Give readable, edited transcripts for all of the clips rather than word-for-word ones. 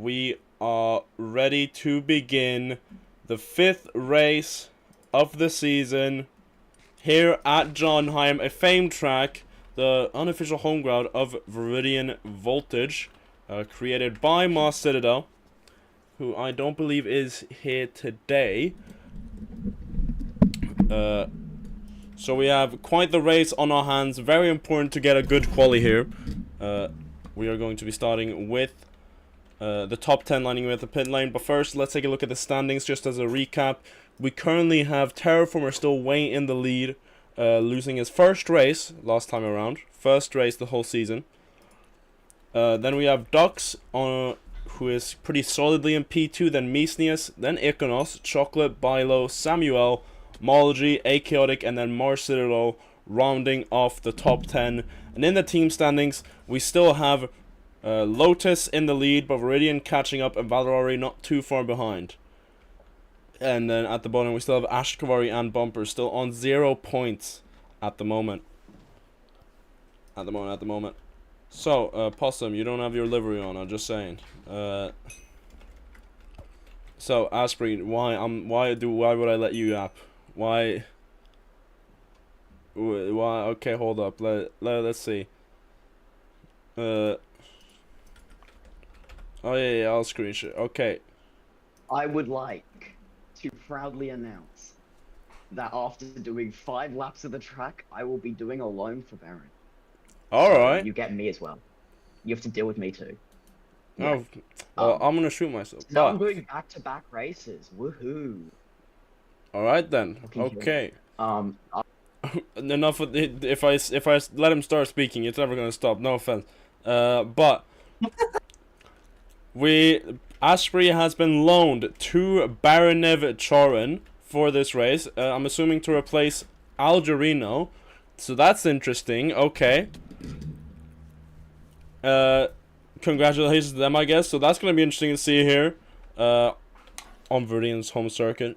and we are ready to begin the 5th race of the season here at Jarnheim, a famed track, the unofficial home ground of Viridian Voltage, created by Mars Citadel, who I don't believe is here today. So we have quite the race on our hands. Very important to get a good quali here. We are going to be starting with the top 10 lining with the pit lane. But first, let's take a look at the standings just as a recap. We currently have Terraformer still way in the lead, losing his first race last time around. First race the whole season. Then we have Dux, who is pretty solidly in P2, then Misnius, then Iconos, Chocolate, Bilo, Samuel, Mology, Achaotic, and then Mars Citadel rounding off the top 10. And in the team standings, we still have Lotus in the lead, but Viridian catching up and Valorari not too far behind. And then at the bottom, we still have Ashkavari and Bumper still on 0 points at the moment. At the moment. So, Possum, you don't have your livery on, I'm just saying. So, Asprey, why would I let you up? Why? Okay, hold up. Let's see. Oh yeah, I'll screenshot. Okay. I would like to proudly announce that after doing 5 laps of the track, I will be doing a loan for Baron. Alright. You get me as well. You have to deal with me too. Yeah. Oh, well, I'm gonna shoot myself. Now I'm doing back-to-back races. Woohoo! Alright then. Okay. Enough of it. If I let him start speaking, it's never gonna stop. No offense. But Asprey has been loaned to Baranev Chorin for this race. I'm assuming to replace Algerino. So that's interesting. Okay. Congratulations to them, I guess. So that's gonna be interesting to see here. On Viridian's home circuit.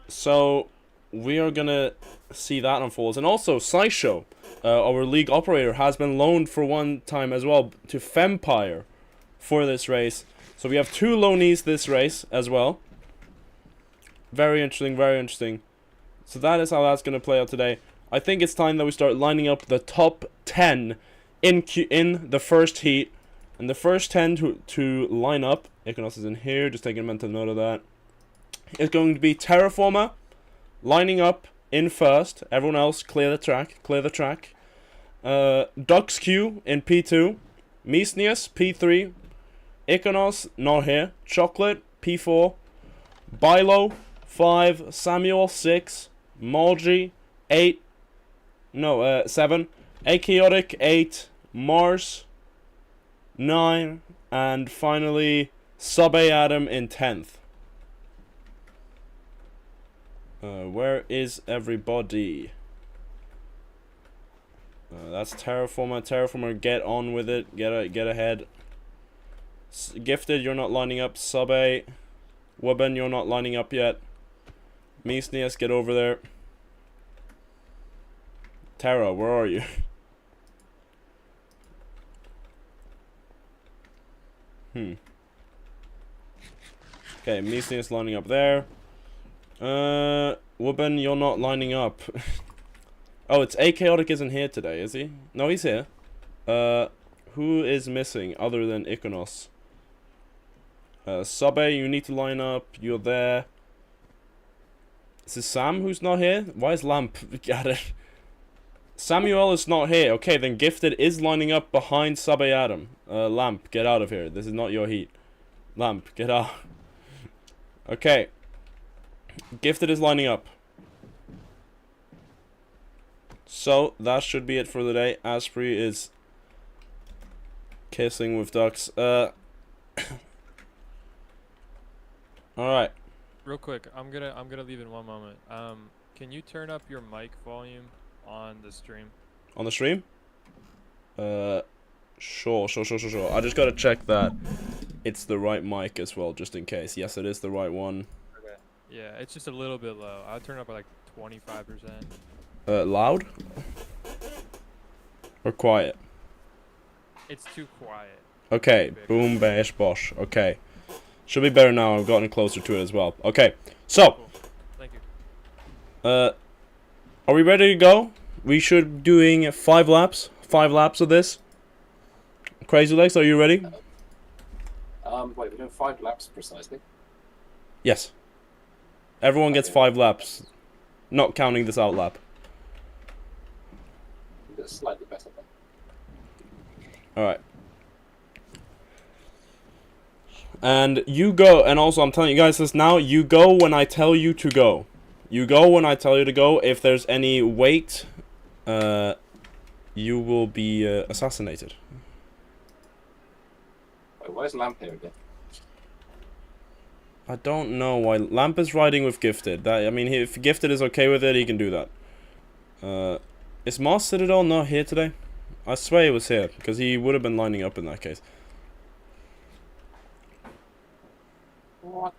So we are gonna see that unfold. And also Sideshow, our league operator, has been loaned for one time as well to Fempire for this race. So we have 2 loanees this race as well. Very interesting, very interesting. So that is how that's gonna play out today. I think it's time that we start lining up the top 10 in the first heat. And the first 10 to line up, Iconos is in here, just taking a mental note of that. It's going to be Terraformer lining up in first. Everyone else clear the track. Dux Q in P2. Misnius P3. Iconos not here. Chocolate P4. Bilo 5. Samuel 6. Molgy 8. No, 7. Achaotic 8. Mars 9. And finally Sub-A Adam in 10th. Where is everybody? That's Terraformer. Terraformer, get on with it. Get ahead. Gifted, you're not lining up. Sub-A. Wubben, you're not lining up yet. Misnius, get over there. Terra, where are you? Okay, Misnius lining up there. Wubben, you're not lining up. Oh, it's Achaotic isn't here today, is he? No, he's here. Who is missing other than Iconos? Sub-A, you need to line up. You're there. Is it Sam who's not here? Why is Lamp? Got it. Samuel is not here. Okay, then Gifted is lining up behind Sub-A Adam. Lamp, get out of here. This is not your heat. Lamp, get out. Okay. Gifted is lining up. So, that should be it for the day. Asprey is kissing with Dux. Alright. Real quick, I'm gonna leave in one moment. Can you turn up your mic volume on the stream? On the stream? Sure. I just gotta check that it's the right mic as well, just in case. Yes, it is the right one. Okay. Yeah, it's just a little bit low. I'll turn it up by like 25%. Loud? Or quiet? It's too quiet. Okay, boom, bash, bosh. Okay. Should be better now. I've gotten closer to it as well. Okay, so, Cool. Thank you. are we ready to go? We should be doing 5 laps. 5 laps of this. Crazy Legs, are you ready? Wait, we're doing 5 laps precisely. Yes. Everyone gets 5 laps. Not counting this out lap. It's slightly better then. Alright. And you go, and also I'm telling you guys this now, you go when I tell you to go. You go when I tell you to go. If there's any wait, you will be assassinated. Wait, where's Lamp here again? I don't know why. Lamp is riding with Gifted. I mean, if Gifted is okay with it, he can do that. Is Mars Citadel not here today? I swear he was here, because he would have been lining up in that case. What?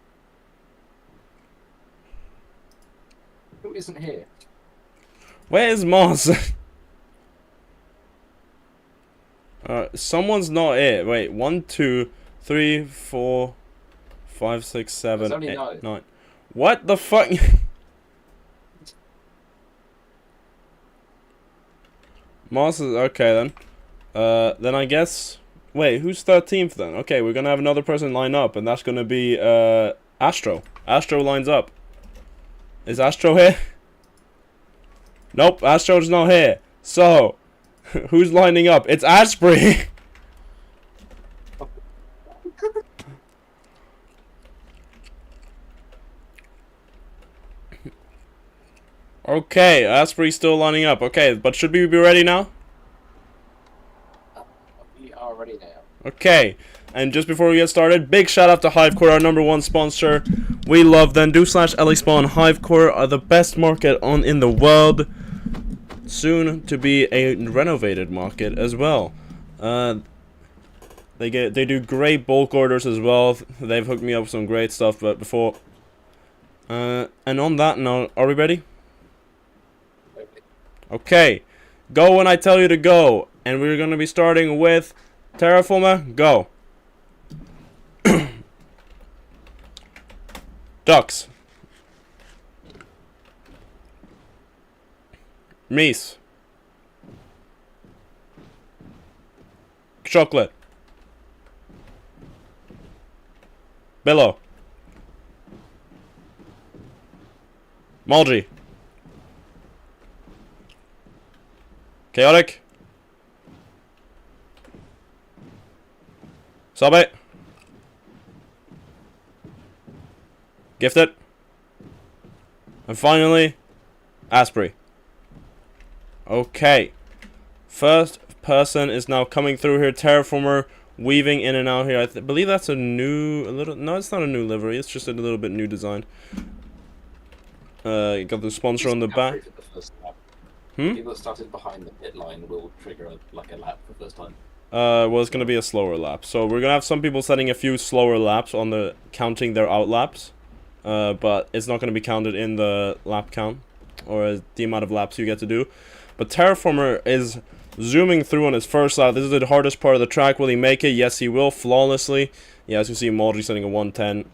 Who isn't here? Where is Mars? Someone's not here. Wait, 1, 2, 3, 4, 5, 6, 7, There's only 8, 9. 9. What the fuck? Mars is okay then. Then I guess. Wait, who's 13th then? Okay, we're gonna have another person line up, and that's gonna be Astro. Astro lines up. Is Astro here? Nope, Astro's not here. So, who's lining up? It's Asprey. Okay, Asprey's still lining up. Okay, but should we be ready now? We are ready now. Okay, and just before we get started, big shout out to Hivecore, our #1 sponsor. We love them. do/LXSpawn. Hivecore are the best market in the world. Soon to be a renovated market as well. They do great bulk orders as well. They've hooked me up with some great stuff. But before, and on that note, are we ready? Okay, go when I tell you to go, and we're gonna be starting with Terraformer. Go. Ducks. Meese. Chocolate. Billow. Mulgy. Chaotic. Subbit. Gifted. And finally, Asprey. Okay. First person is now coming through here. Terraformer weaving in and out here. I believe that's no, it's not a new livery. It's just a little bit new design. Got the sponsor on the back. People that started behind the pit line will trigger a lap for the first time. Well, it's gonna be a slower lap. So we're gonna have some people setting a few slower laps on the counting their out laps. But it's not gonna be counted in the lap count or the amount of laps you get to do. But Terraformer is zooming through on his first lap. This is the hardest part of the track. Will he make it? Yes, he will, flawlessly. Yeah, as you see, Mulgy setting a 110.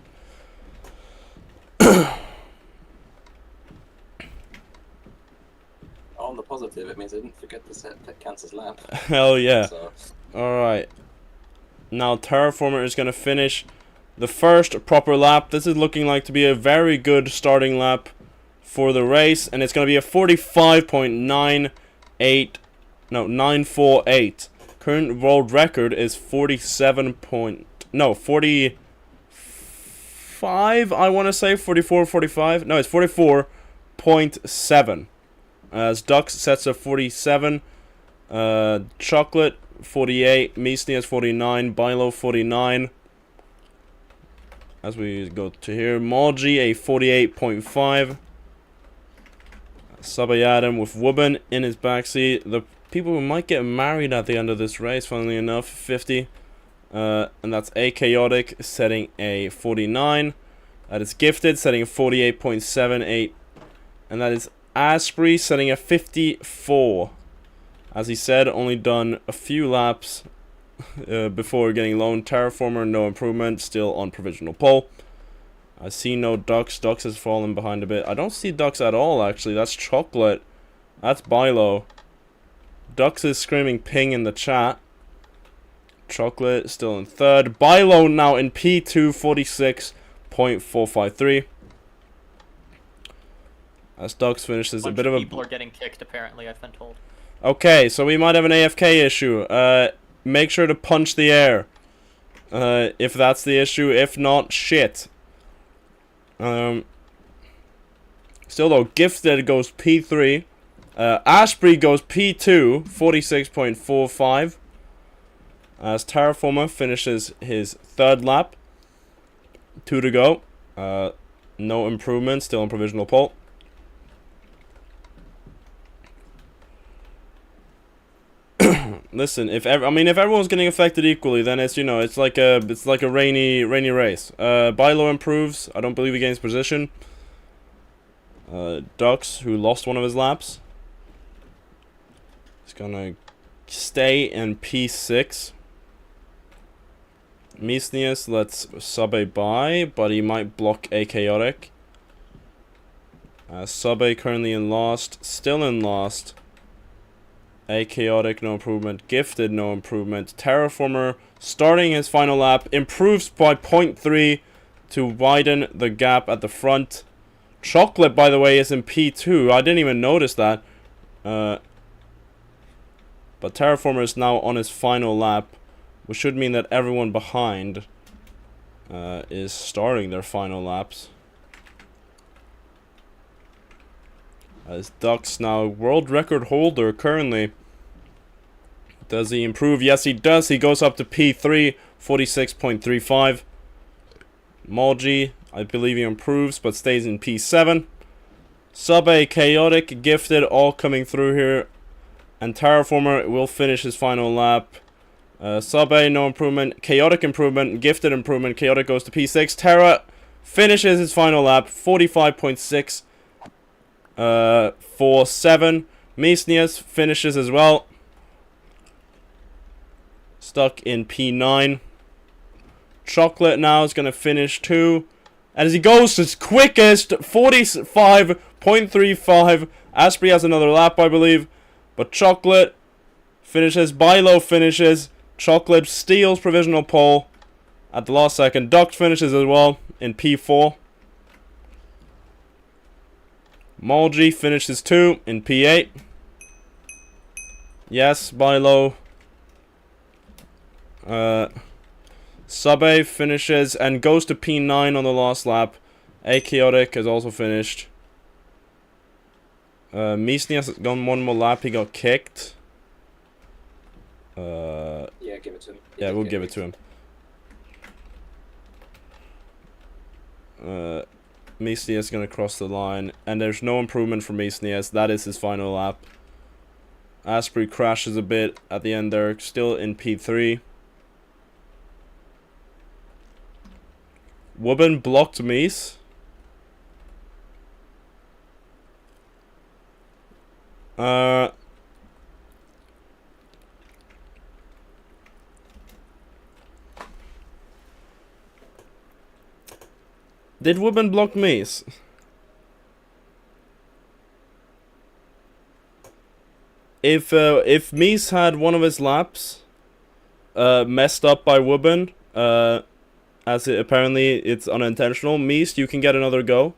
On the positive, it means I didn't forget to set that counts as lap. Hell yeah. So, Alright. Now Terraformer is going to finish the first proper lap. This is looking like to be a very good starting lap for the race. And it's going to be a 948. Current world record is 45, I want to say. 44, 45. No, it's 44.7. As Dux sets a 47. Chocolate 48. Meesney has 49. Bilo 49. As we go to here, Mulgy a 48.5. Sabayadam with Wubben in his backseat. The people who might get married at the end of this race, funnily enough, 50. And that's a Chaotic setting a 49. That is Gifted setting a 48.78. And that is Asprey setting a 54. As he said, only done a few laps. before getting loaned. Terraformer, no improvement, still on provisional pole. I see no Ducks. Ducks has fallen behind a bit. I don't see Ducks at all, actually. That's Chocolate. That's Bilo. Ducks is screaming ping in the chat. Chocolate still in third. Bilo now in P2, 46.453. As Ducks finishes a bit of a... people are getting kicked, apparently, I've been told. Okay, so we might have an AFK issue. Make sure to punch the air. If that's the issue. If not, shit. Still though, Gifted goes P3. Ashbury goes P2, 46.45. As Terraformer finishes his third lap. 2 to go. No improvement, still on provisional pole. Listen, if everyone's getting affected equally, then it's, you know, it's like a rainy race. Bilo improves. I don't believe he gains position. Ducks, who lost one of his laps, is gonna stay in P6. Misnius lets Sub-A by, but he might block a Chaotic. Sub-A currently in last, still in last. A Chaotic, no improvement. Gifted, no improvement. Terraformer, starting his final lap, improves by 0.3 to widen the gap at the front. Chocolate, by the way, is in P2. I didn't even notice that. But Terraformer is now on his final lap, which should mean that everyone behind is starting their final laps. As Ducks now world record holder currently. Does he improve? Yes, he does. He goes up to P3, 46.35. Malgi, I believe he improves, but stays in P7. Sub-A, Chaotic, Gifted, all coming through here. And Terraformer will finish his final lap. Sub-A, no improvement. Chaotic improvement. Gifted improvement. Chaotic goes to P6. Terra finishes his final lap, 45.6. 4-7. Misnius finishes as well. Stuck in P9. Chocolate now is going to finish too. And as he goes his quickest, 45.35. Asprey has another lap, I believe. But Chocolate finishes. Bilo finishes. Chocolate steals provisional pole at the last second. Duck finishes as well in P4. Malgi finishes 2 in P8. Yes, Bilo. Sub-A finishes and goes to P9 on the last lap. A Chaotic has also finished. Misnius has gone one more lap. He got kicked. Yeah, give it to him. Yeah, we'll give it to him. Misnius is going to cross the line, and there's no improvement for Misnius. That is his final lap. Asprey crashes a bit at the end there, still in P3. Wubben blocked Mies. Did Wubben block Mies? If Mies had one of his laps messed up by Wubben, as apparently it's unintentional, Mies, you can get another go.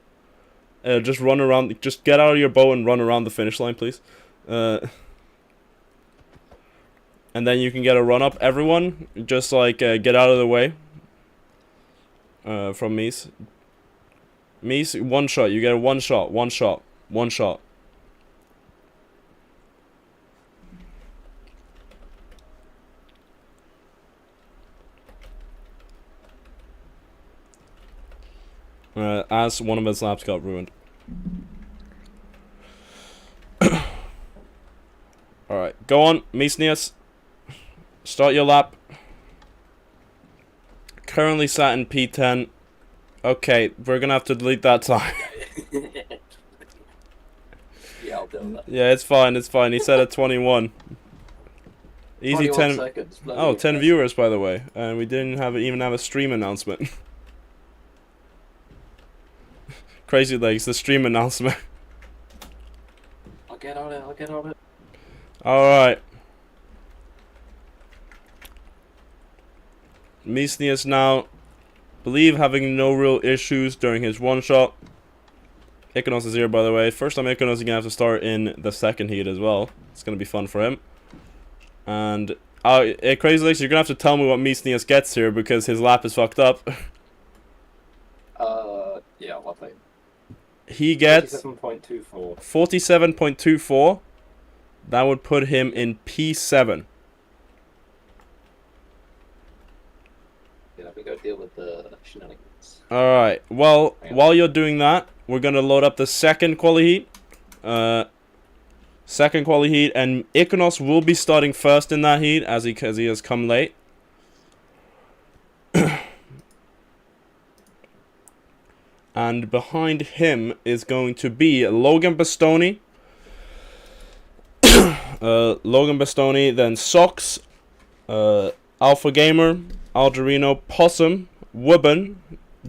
Just run around, just get out of your bow and run around the finish line, please. And then you can get a run up. Everyone, just like get out of the way from Mies. Mies, one shot. You get a one shot. One shot. One shot. As one of his laps got ruined. Alright, go on, Misnius. Start your lap. Currently sat in P10. Okay, we're gonna have to delete that time. Yeah, I'll do that. Yeah, it's fine, it's fine. He said at 21. Easy 21 10. seconds. bloody Oh, 10 impressive. viewers, by the way. And we didn't even have a stream announcement. Crazy Legs, the stream announcement. I'll get on it. Alright. Misnius now, believe having no real issues during his one shot. Ikonos is here, by the way. First time Ikonos is going to have to start in the second heat as well. It's going to be fun for him. And, Crazy Legs, you're going to have to tell me what Misnius gets here because his lap is fucked up. Yeah, what thing? He gets 47.24. 47.24. That would put him in P7. Yeah, we go deal with the shenanigans. Alright, well, while you're doing that, we're going to load up the second quali heat. Second quali heat, and Ikonos will be starting first in that heat as he has come late. And behind him is going to be Logan Bastoni. Logan Bastoni, then Sox, Alpha Gamer, Algerino, Possum, Wubben,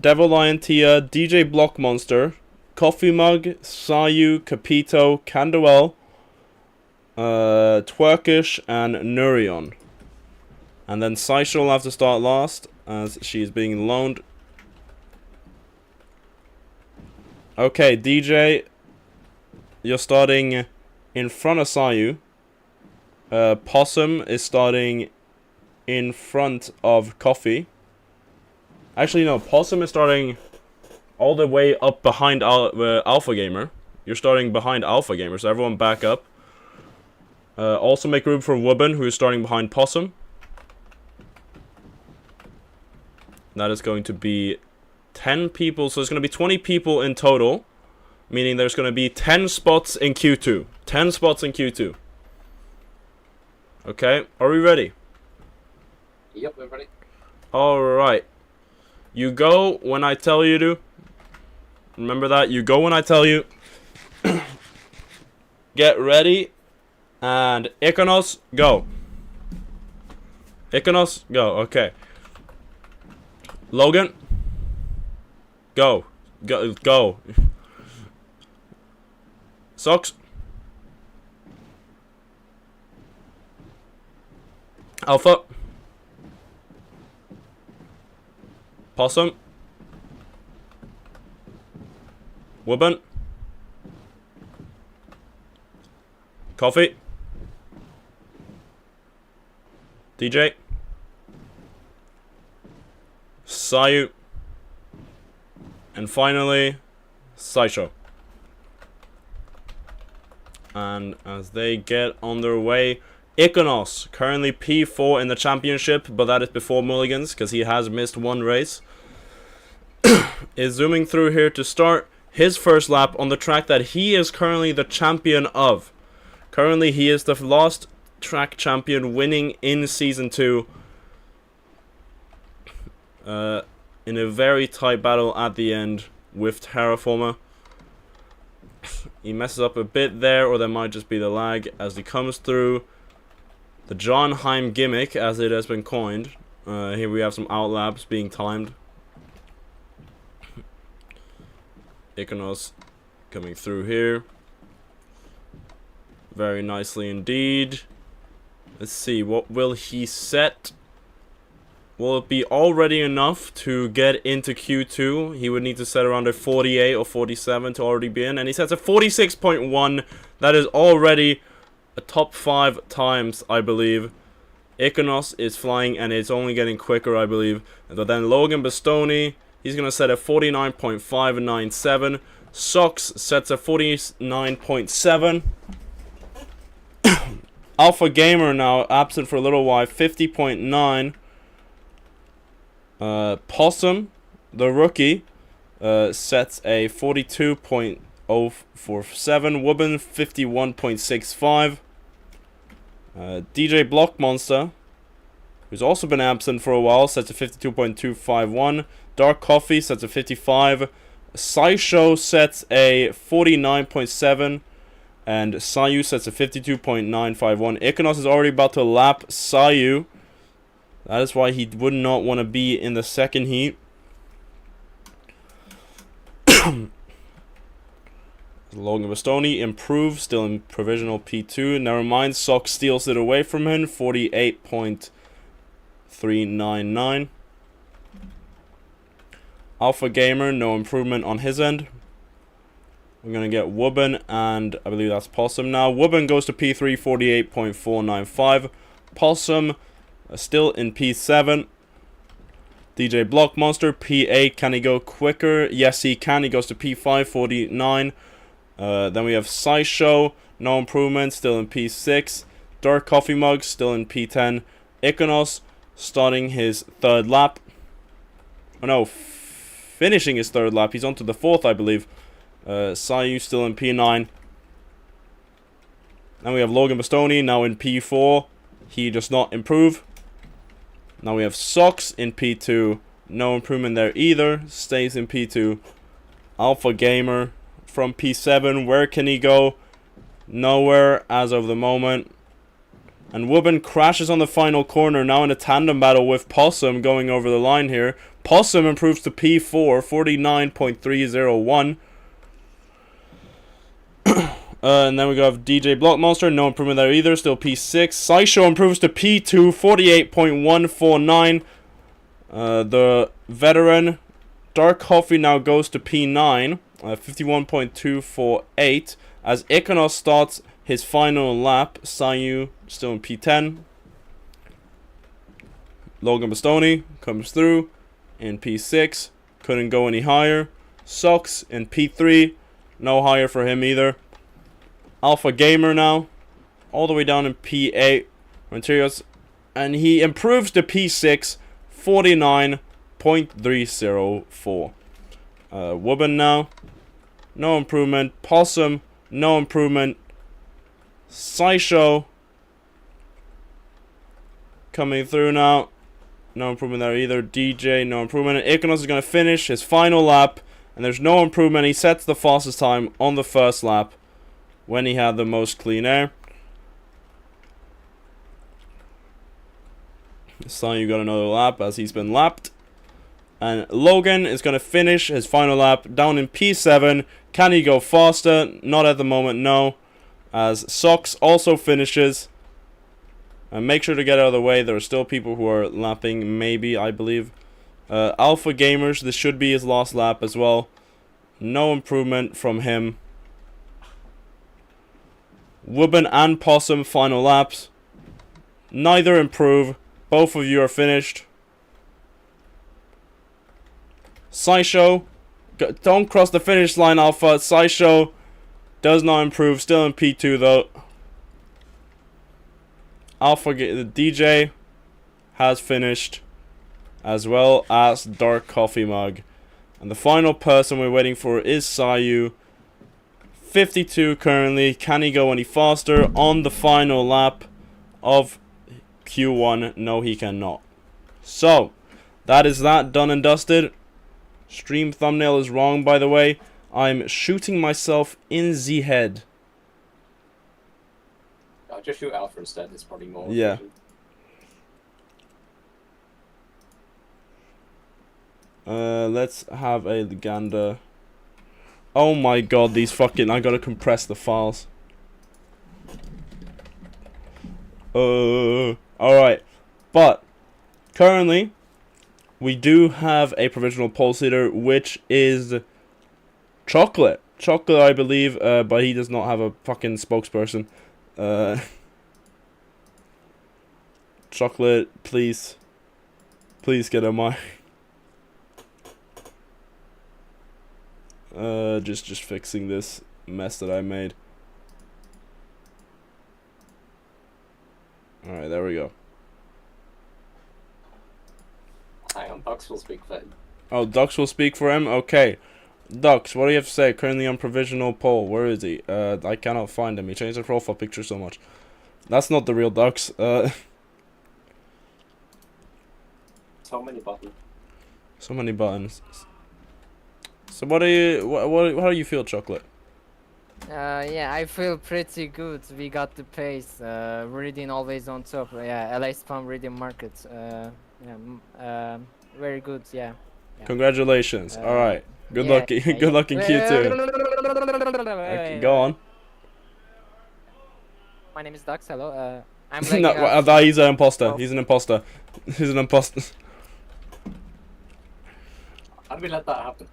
Devil Lion Tia, DJ Block Monster, Coffee Mug, Sayu, Capito, Canduel, Twerkish, and Nurion. And then Saisha will have to start last as she's being loaned. Okay, DJ, you're starting in front of Sayu. Possum is starting in front of Coffee. Actually, no, Possum is starting all the way up behind Alpha Gamer. You're starting behind Alpha Gamer, so everyone back up. Also make room for Wubben, who is starting behind Possum. That is going to be 10 people, so there's going to be 20 people in total. Meaning there's going to be 10 spots in Q2. 10 spots in Q2. Okay, are we ready? Yep, we're ready. Alright. You go when I tell you to. Remember that? You go when I tell you. Get ready. And Ikonos, go. Ikonos, go. Okay. Logan. Go. Go. Socks. Alpha. Possum. Wubben. Coffee. DJ. Sayu. And finally, Saisho. And as they get on their way, Ikonos, currently P4 in the championship, but that is before Mulligans, because he has missed one race, is zooming through here to start his first lap on the track that he is currently the champion of. Currently, he is the last track champion winning in Season 2. In a very tight battle at the end with Terraformer. He messes up a bit there, or there might just be the lag as he comes through the Jarnheim gimmick, as it has been coined. Here we have some outlabs being timed. Ikonos coming through here. Very nicely indeed. Let's see, what will he set? Will it be already enough to get into Q2? He would need to set around a 48 or 47 to already be in. And he sets a 46.1. That is already a top 5 times, I believe. Ikonos is flying and it's only getting quicker, I believe. But then Logan Bastoni, he's going to set a 49.597. Sox sets a 49.7. Alpha Gamer now absent for a little while, 50.9. Possum, the rookie, sets a 42.047. Wubben, 51.65. DJ Block Monster, who's also been absent for a while, sets a 52.251. Dark Coffee sets a 55. Saisho sets a 49.7. And Sayu sets a 52.951. Ikonos is already about to lap Sayu. That is why he would not want to be in the second heat. Logan Bastoni improves, still in provisional P2. Never mind, Sock steals it away from him, 48.399. Alpha Gamer, no improvement on his end. We're going to get Wubben, and I believe that's Possum now. Wubben goes to P3, 48.495. Possum, still in P7. DJ Block Monster, P8. Can he go quicker? Yes, he can. He goes to P5, 49. Then we have Sideshow, no improvement, still in P6. Dark Coffee Mug, still in P10. Ikonos, starting his third lap. Oh no, finishing his third lap. He's on to the fourth, I believe. Sayu still in P9. Then we have Logan Bastoni, now in P4. He does not improve. Now we have Socks in P2. No improvement there either. Stays in P2. Alpha Gamer from P7. Where can he go? Nowhere as of the moment. And Wubben crashes on the final corner. Now in a tandem battle with Possum going over the line here. Possum improves to P4. 49.301. And then we have DJ Block Monster. No improvement there either. Still P6. Sideshow improves to P2. 48.149. The veteran Dark Coffee now goes to P9. 51.248. As Ikonos starts his final lap. Sayu still in P10. Logan Bastoni comes through in P6. Couldn't go any higher. Sucks in P3. No higher for him either. Alpha Gamer now, all the way down in P8, Materials, and he improves to P6, 49.304. Wubben now, no improvement. Possum, no improvement. Sideshow coming through now, no improvement there either. DJ, no improvement. And Ikonos is going to finish his final lap, and there's no improvement. He sets the fastest time on the first lap, when he had the most clean air. Sayu got another lap as he's been lapped. And Logan is going to finish his final lap down in P7. Can he go faster? Not at the moment, no. As Socks also finishes. And make sure to get out of the way. There are still people who are lapping, maybe, I believe. Alpha Gamers, this should be his last lap as well. No improvement from him. Wubben and Possum final laps. Neither improve. Both of you are finished. Sideshow, don't cross the finish line, Alpha. Sideshow does not improve. Still in P2 though. Alpha, the DJ has finished, as well as Dark Coffee Mug. And the final person we're waiting for is Sayu. 52 currently. Can he go any faster on the final lap of Q1? No, he cannot. So, that is that done and dusted. Stream thumbnail is wrong, by the way. I'm shooting myself in the head. I'll just shoot Alpha instead. It's probably more. Yeah. efficient. Let's have a gander. Oh my god, these fucking... I gotta compress the files. Alright. But, currently, we do have a provisional pulse leader, which is Chocolate. Chocolate, I believe, but he does not have a fucking spokesperson. Chocolate, please. Please get a mic. Just fixing this mess that I made. Alright, there we go. Hang on, Bucks will speak for him. Oh, Dux will speak for him? Okay. Dux, what do you have to say? Currently on provisional poll. Where is he? I cannot find him. He changed the profile picture so much. That's not the real Dux. So many buttons. So many buttons. So what do you... how do you feel, Chocolate? Yeah, I feel pretty good. We got the pace. Reading always on top. Yeah, LA spam reading markets. Yeah, very good. Yeah. Yeah. Congratulations. All right. Good Yeah, luck. yeah, Good luck in Q2. Okay, go on. My name is Dax. Hello. I'm No, lagging out. he's an imposter. Oh. He's an imposter. He's an imposter. How do we let that happen?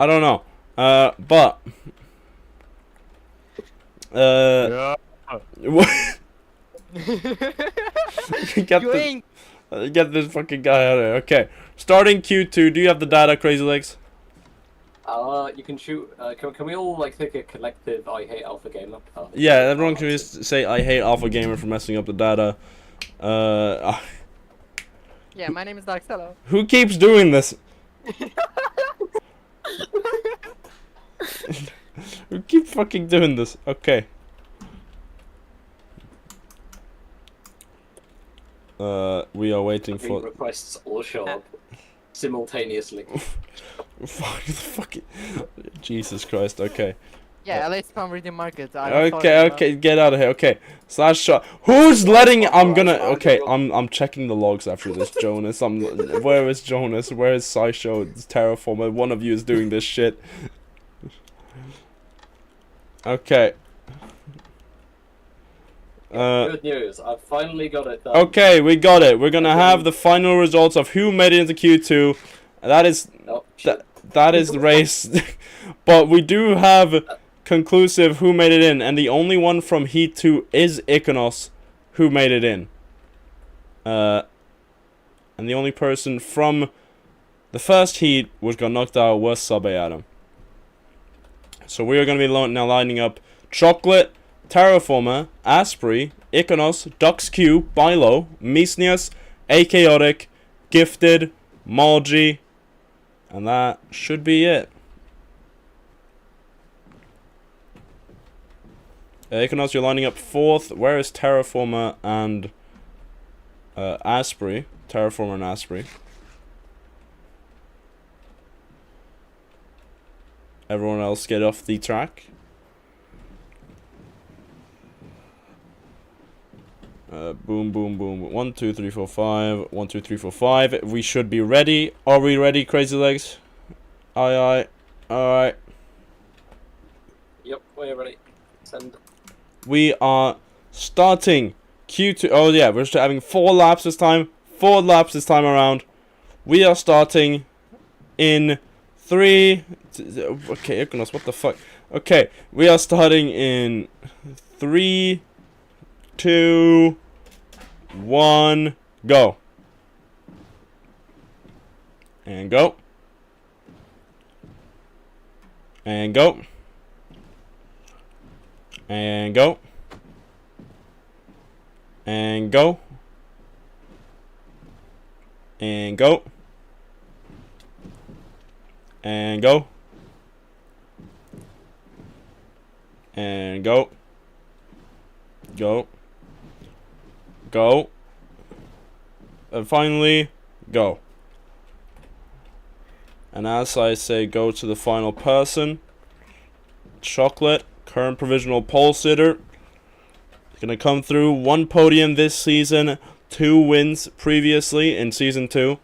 I don't know. But. Yeah. Get this fucking guy out of here. Okay. Starting Q2. Do you have the data, Crazy Legs? You can shoot. Can we all like take a collective "I hate Alpha Gamer"? Yeah, everyone can just say I hate Alpha Gamer for messing up the data. Yeah, my name is Dax. Hello. Who keeps doing this? Who keep fucking doing this? Okay. We are waiting for requests all show up simultaneously. fucking Jesus Christ. Okay. Yeah, LA spam reading market. Okay, get out of here. Okay. Slash shot. Who's letting okay, I'm checking the logs after this, Jonas. Where is Jonas? Where is Sideshow? It's Terraformer. One of you is doing this shit. Okay. Good news, I finally got it done. Okay, we got it. We're gonna have the final results of who made it into Q2. That is that is the race. But we do have conclusive who made it in, and the only one from Heat 2 is Iconos who made it in. And the only person from the first heat which got knocked out was Sub Adam. So we are going to be now lining up Chocolate, Terraformer, Asprey, Iconos, DuxQ, Bilo, Misnius, Achaotic, Gifted, Malgi, and that should be it. Iconos, you're lining up 4th. Where is Terraformer and Asprey? Terraformer and Asprey. Everyone else get off the track. Boom, boom, boom. 1, 2, 3, 4, 5. 1, 2, 3, 4, 5. We should be ready. Are we ready, Crazy Legs? Aye, aye. Alright. Yep, we're ready. Send. We are starting Q2. Oh, yeah, we're just having 4 laps this time. 4 laps this time around. We are starting in 3. Okay, Iconos, what the fuck? Okay, we are starting in 3, 2, 1, go. And go. And go. And go. And go. And go. And go. And go. Go. Go. And finally, go. And as I say, go to the final person. Chocolate, current provisional pole sitter. Gonna come through 1 podium this season, 2 wins previously in season 2.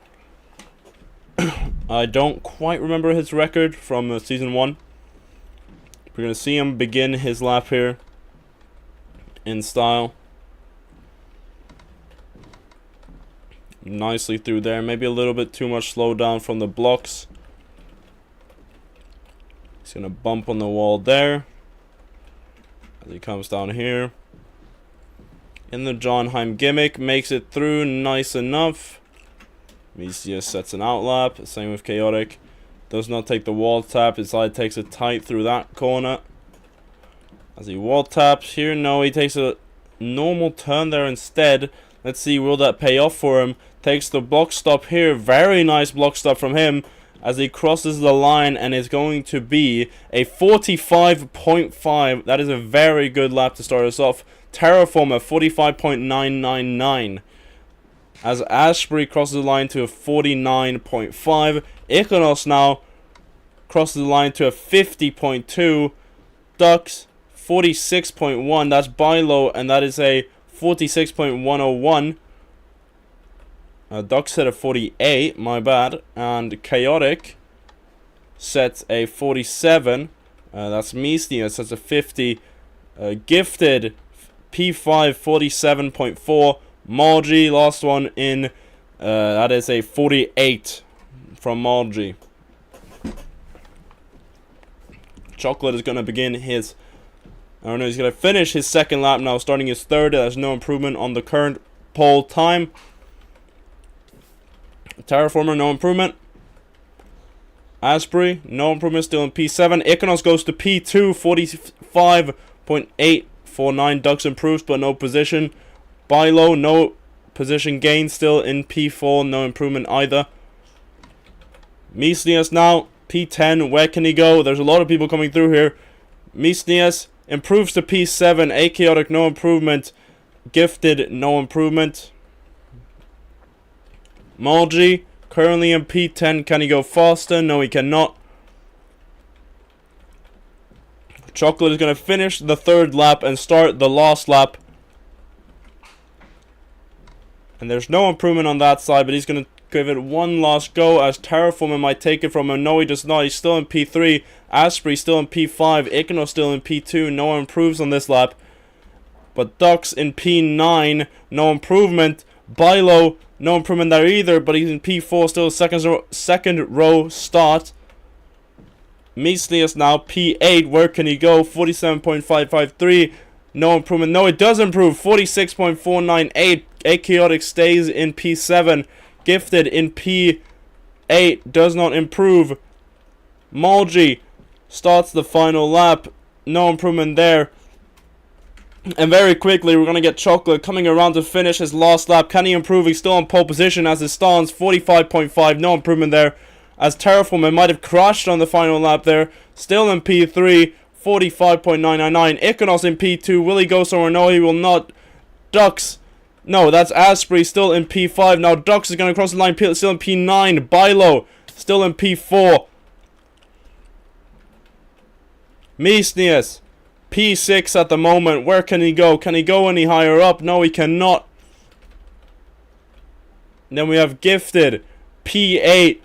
I don't quite remember his record from season 1. We're gonna see him begin his lap here in style. Nicely through there. Maybe a little bit too much slowdown from the blocks. He's gonna bump on the wall there as he comes down here. In the Jarnheim gimmick, makes it through nice enough. Mesias sets an outlap. Same with Chaotic. Does not take the wall tap. Inside takes it tight through that corner. As he wall taps here, no, he takes a normal turn there instead. Let's see, will that pay off for him? Takes the block stop here. Very nice block stop from him as he crosses the line, and it's going to be a 45.5. That is a very good lap to start us off. Terraformer, 45.999. As Asprey crosses the line to a 49.5. Iconos now crosses the line to a 50.2. Dux 46.1. That's Bilo, and that is a 46.101. Duck set a 48, my bad. And Chaotic sets a 47. That's Misnia sets a 50. Gifted P5 47.4. Margie, last one in. That is a 48 from Margie. Chocolate is going to begin his. I don't know, he's going to finish his second lap now, starting his third. There's no improvement on the current pole time. Terraformer, no improvement. Asprey, no improvement, still in P7. Iconos goes to P2, 45.849. Ducks improves, but no position. Bilo, no position gain, still in P4, no improvement either. Misnias now, P10, where can he go? There's a lot of people coming through here. Misnias improves to P7, Achaotic, no improvement. Gifted, no improvement. Margie, currently in P10, can he go faster? No, he cannot. Chocolate is going to finish the third lap and start the last lap. And there's no improvement on that side, but he's going to give it one last go as Terraformer might take it from him. No, he does not. He's still in P3. Asprey still in P5. Iconos still in P2. No one improves on this lap. But Ducks in P9. No improvement. Bilo, no improvement there either, but he's in P4. Still second row start. Mislius now P8. Where can he go? 47.553. No improvement. No, it does improve. 46.498. Achaotic stays in P7. Gifted in P8. Does not improve. Margie starts the final lap. No improvement there. And very quickly, we're going to get Chocolate coming around to finish his last lap. Can he improve? He's still in pole position as it stands. 45.5. No improvement there. As Terraformer might have crashed on the final lap there. Still in P3. 45.999. Iconos in P2. Will he go somewhere? No, he will not. Ducks. No, that's Asprey still in P5. Now Ducks is going to cross the line. Still in P9. Bilo still in P4. Misnius P6 at the moment. Where can he go? Can he go any higher up? No, he cannot. Then we have Gifted P8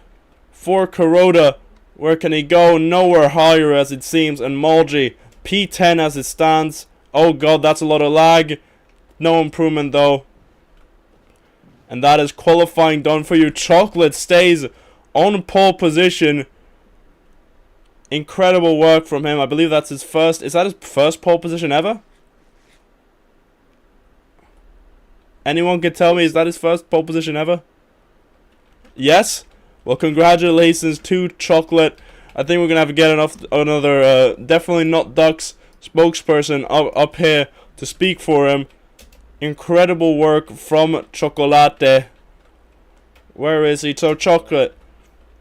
for Kuroda. Where can he go? Nowhere higher as it seems. And Margie P10 as it stands. Oh god, that's a lot of lag. No improvement though. And that is qualifying done for you. Chocolate stays on pole position. Incredible work from him. I believe that's his first. Is that his first pole position ever? Anyone can tell me, is that his first pole position ever? Yes? Well, congratulations to Chocolate. I think we're going to have to get another, definitely not Ducks spokesperson up here to speak for him. Incredible work from Chocolate. Where is he? So, Chocolate,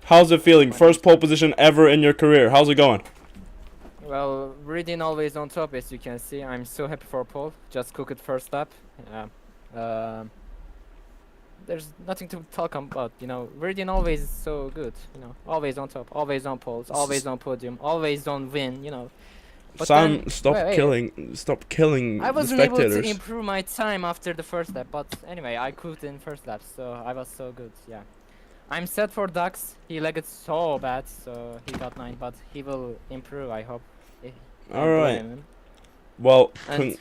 how's it feeling? First pole position ever in your career. How's it going? Well, Reading always on top, as you can see. I'm so happy for pole. Just cooked first lap. There's nothing to talk about, you know. Reading always so good, you know. Always on top, always on poles, always on podium, always on win, you know. But Sam, then, stop killing I the wasn't able spectators. to improve my time after the first lap, but anyway, I cooked in first lap, so I was so good, yeah. I'm set for Ducks. He lagged so bad, so he got 9, but he will improve, I hope. Alright. Well, And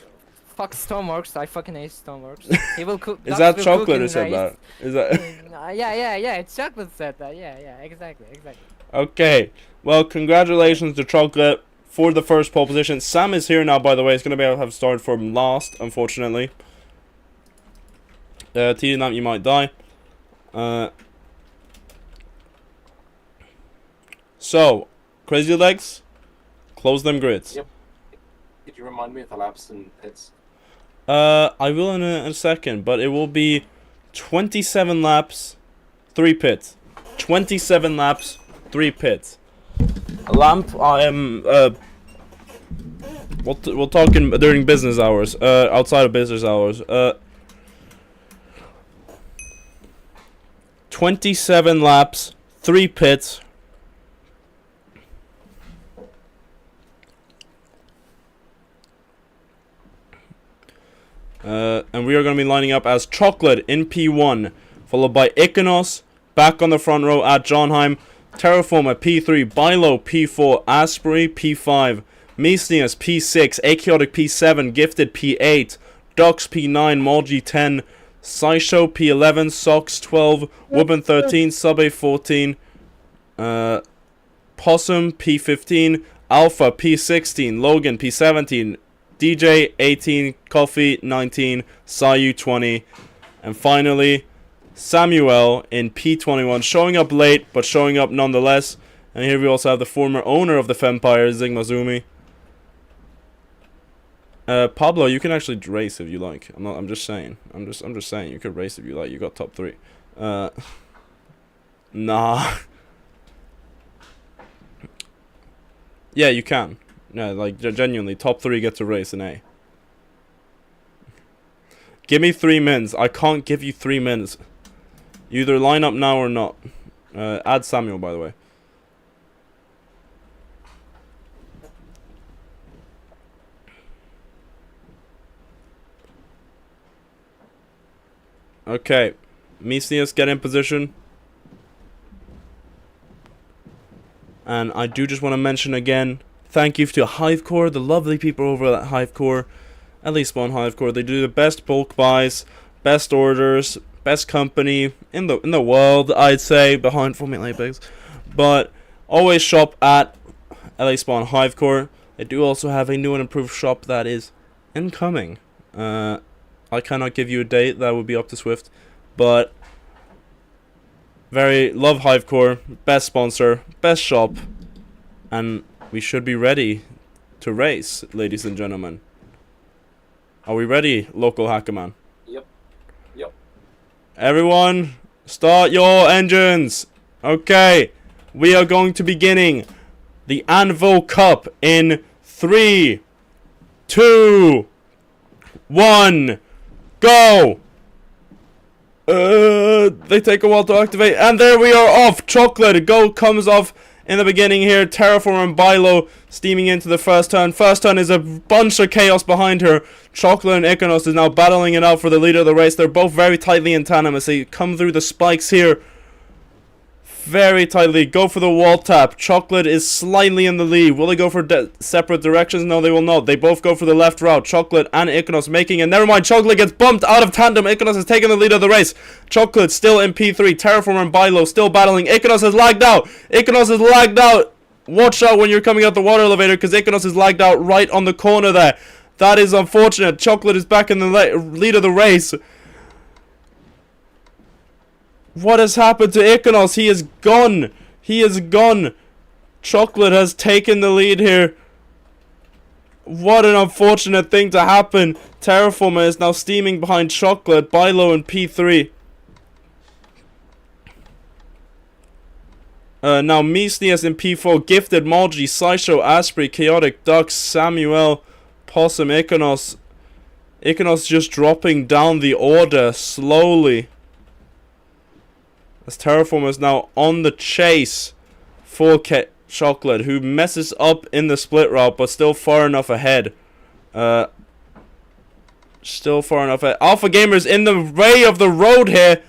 fuck Stoneworks, I fucking hate Stoneworks. He will cook. is Ducks that will Chocolate cook who in said race. that? Is that? Yeah, it's Chocolate said that, yeah, exactly. Okay. Well, congratulations to Chocolate for the first pole position. Sam is here now, by the way. He's going to be able to have started from last, unfortunately. TDNAM, you might die. So, Crazy Legs, close them grids. Yep. Could you remind me of the laps and pits? I will in a second, but it will be 27 laps, 3 pits. 27 laps, 3 pits. Lamp, I am, we'll talk during business hours, outside of business hours. 27 laps, 3 pits. And we are going to be lining up as Chocolate in P1, followed by Iconos, back on the front row at Jarnheim, Terraform at P3, Bilo P4, Asprey P5, Mesnius P6, Achaotic P7, Gifted P8, Dux P9, Molgi 10, Scisho P11, Sox 12, Woobin 13, Subway 14, Possum P15, Alpha P16, Logan P17, DJ 18, Coffee 19, Sayu 20, and finally Samuel in P21, showing up late but showing up nonetheless. And here we also have the former owner of the Fempire, Zigmazumi. Pablo, you can actually race if you like. I'm just saying. I'm just saying you could race if you like. You got top 3. Nah. Yeah, you can. Yeah, like genuinely, top 3 get to race in A. Give me 3 mins. I can't give you 3 mins. You either line up now or not. Add Samuel, by the way. Okay. Mesnius, get in position. And I do just want to mention again, thank you to Hivecore, the lovely people over at Hivecore, at least one Hivecore. They do the best bulk buys, best orders, best company in the world, I'd say, behind Formula Apex. But always shop at LA Spawn Hivecore. They do also have a new and improved shop that is incoming. I cannot give you a date, that would be up to Swift, but love Hivecore, best sponsor, best shop, and we should be ready to race, ladies and gentlemen. Are we ready, local hackerman? Yep. Everyone, start your engines. Okay, we are going to be beginning the Anvil Cup in 3, 2, 1, go! They take a while to activate, and there we are off. Chocolate comes off in the beginning here. Terraform and Bilo steaming into the first turn. First turn is a bunch of chaos behind her. Chocolate and Iconos is now battling it out for the leader of the race. They're both very tightly in tandem as they come through the spikes here. Very tightly. Go for the wall tap. Chocolate is slightly in the lead. Will they go for separate directions? No, they will not. They both go for the left route. Chocolate and Iconos making it. Never mind. Chocolate gets bumped out of tandem. Iconos has taken the lead of the race. Chocolate still in P3. Terraform and Bilo still battling. Iconos has lagged out. Iconos has lagged out. Watch out when you're coming out the water elevator because Iconos is lagged out right on the corner there. That is unfortunate. Chocolate is back in the lead of the race. What has happened to Iconos? He is gone. He is gone. Chocolate has taken the lead here. What an unfortunate thing to happen. Terraformer is now steaming behind Chocolate. Bilo in P3. Now Mesnius in P4. Gifted, Molgi, Scisho, Asprey, Chaotic, Dux, Samuel, Possum, Iconos. Iconos just dropping down the order slowly. As Terraformer is now on the chase for Chocolate, who messes up in the split route, but still far enough ahead. Still far enough ahead. Alpha Gamer's in the way of the road here.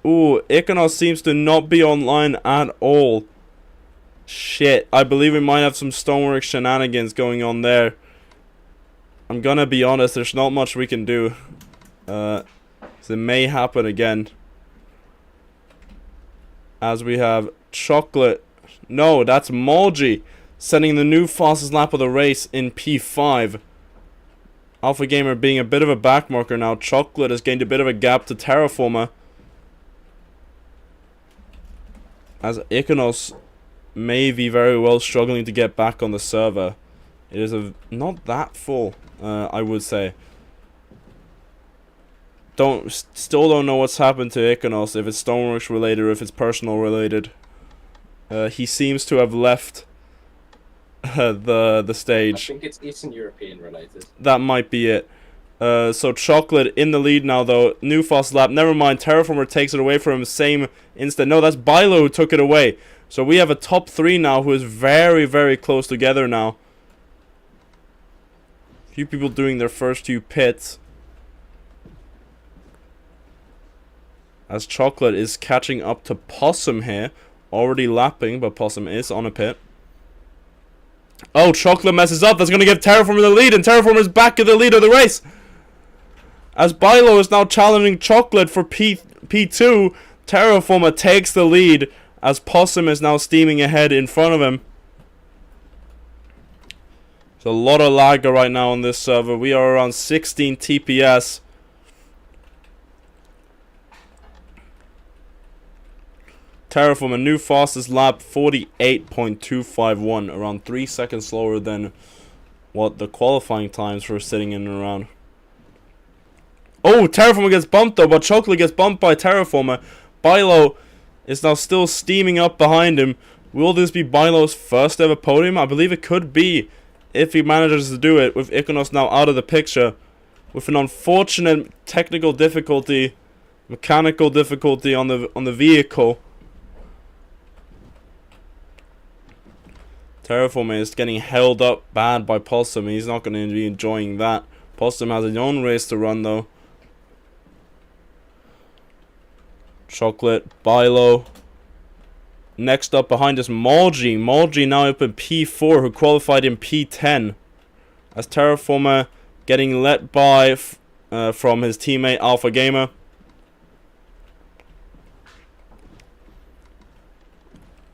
Ooh, Iconos seems to not be online at all. Shit, I believe we might have some Stonework shenanigans going on there. I'm gonna be honest, there's not much we can do. So it may happen again. As we have Chocolate. No, that's Molgi setting the new fastest lap of the race in P5. Alpha Gamer being a bit of a backmarker now. Chocolate has gained a bit of a gap to Terraformer. As Iconos may be very well struggling to get back on the server. It is not that full, I would say. Still don't know what's happened to Iconos, if it's Stoneworks related or if it's personal related. He seems to have left the stage. I think it's Eastern European related. That might be it. So Chocolate in the lead now though. New fast lap. Never mind. Terraformer takes it away from him. Same instant. No, that's Bilo who took it away. So we have a top 3 now who is very, very close together now. Few people doing their first 2 pits. As Chocolate is catching up to Possum here. Already lapping, but Possum is on a pit. Oh, Chocolate messes up. That's going to give Terraformer the lead, and Terraformer is back in the lead of the race. As Bilo is now challenging Chocolate for P2, Terraformer takes the lead as Possum is now steaming ahead in front of him. There's a lot of lag right now on this server. We are around 16 TPS. Terraformer, new fastest lap, 48.251, around 3 seconds slower than what the qualifying times were sitting in and around. Oh, Terraformer gets bumped though, but Chocolate gets bumped by Terraformer. Bilo is now still steaming up behind him. Will this be Bilo's first ever podium? I believe it could be, if he manages to do it, with Ikonos now out of the picture. With an unfortunate technical difficulty, mechanical difficulty on the vehicle. Terraformer is getting held up bad by Possum. He's not going to be enjoying that. Possum has his own race to run though. Chocolate, Bilo. Next up behind us, Malgi. Malgi now up in P4, who qualified in P10. As Terraformer getting let by from his teammate Alpha Gamer.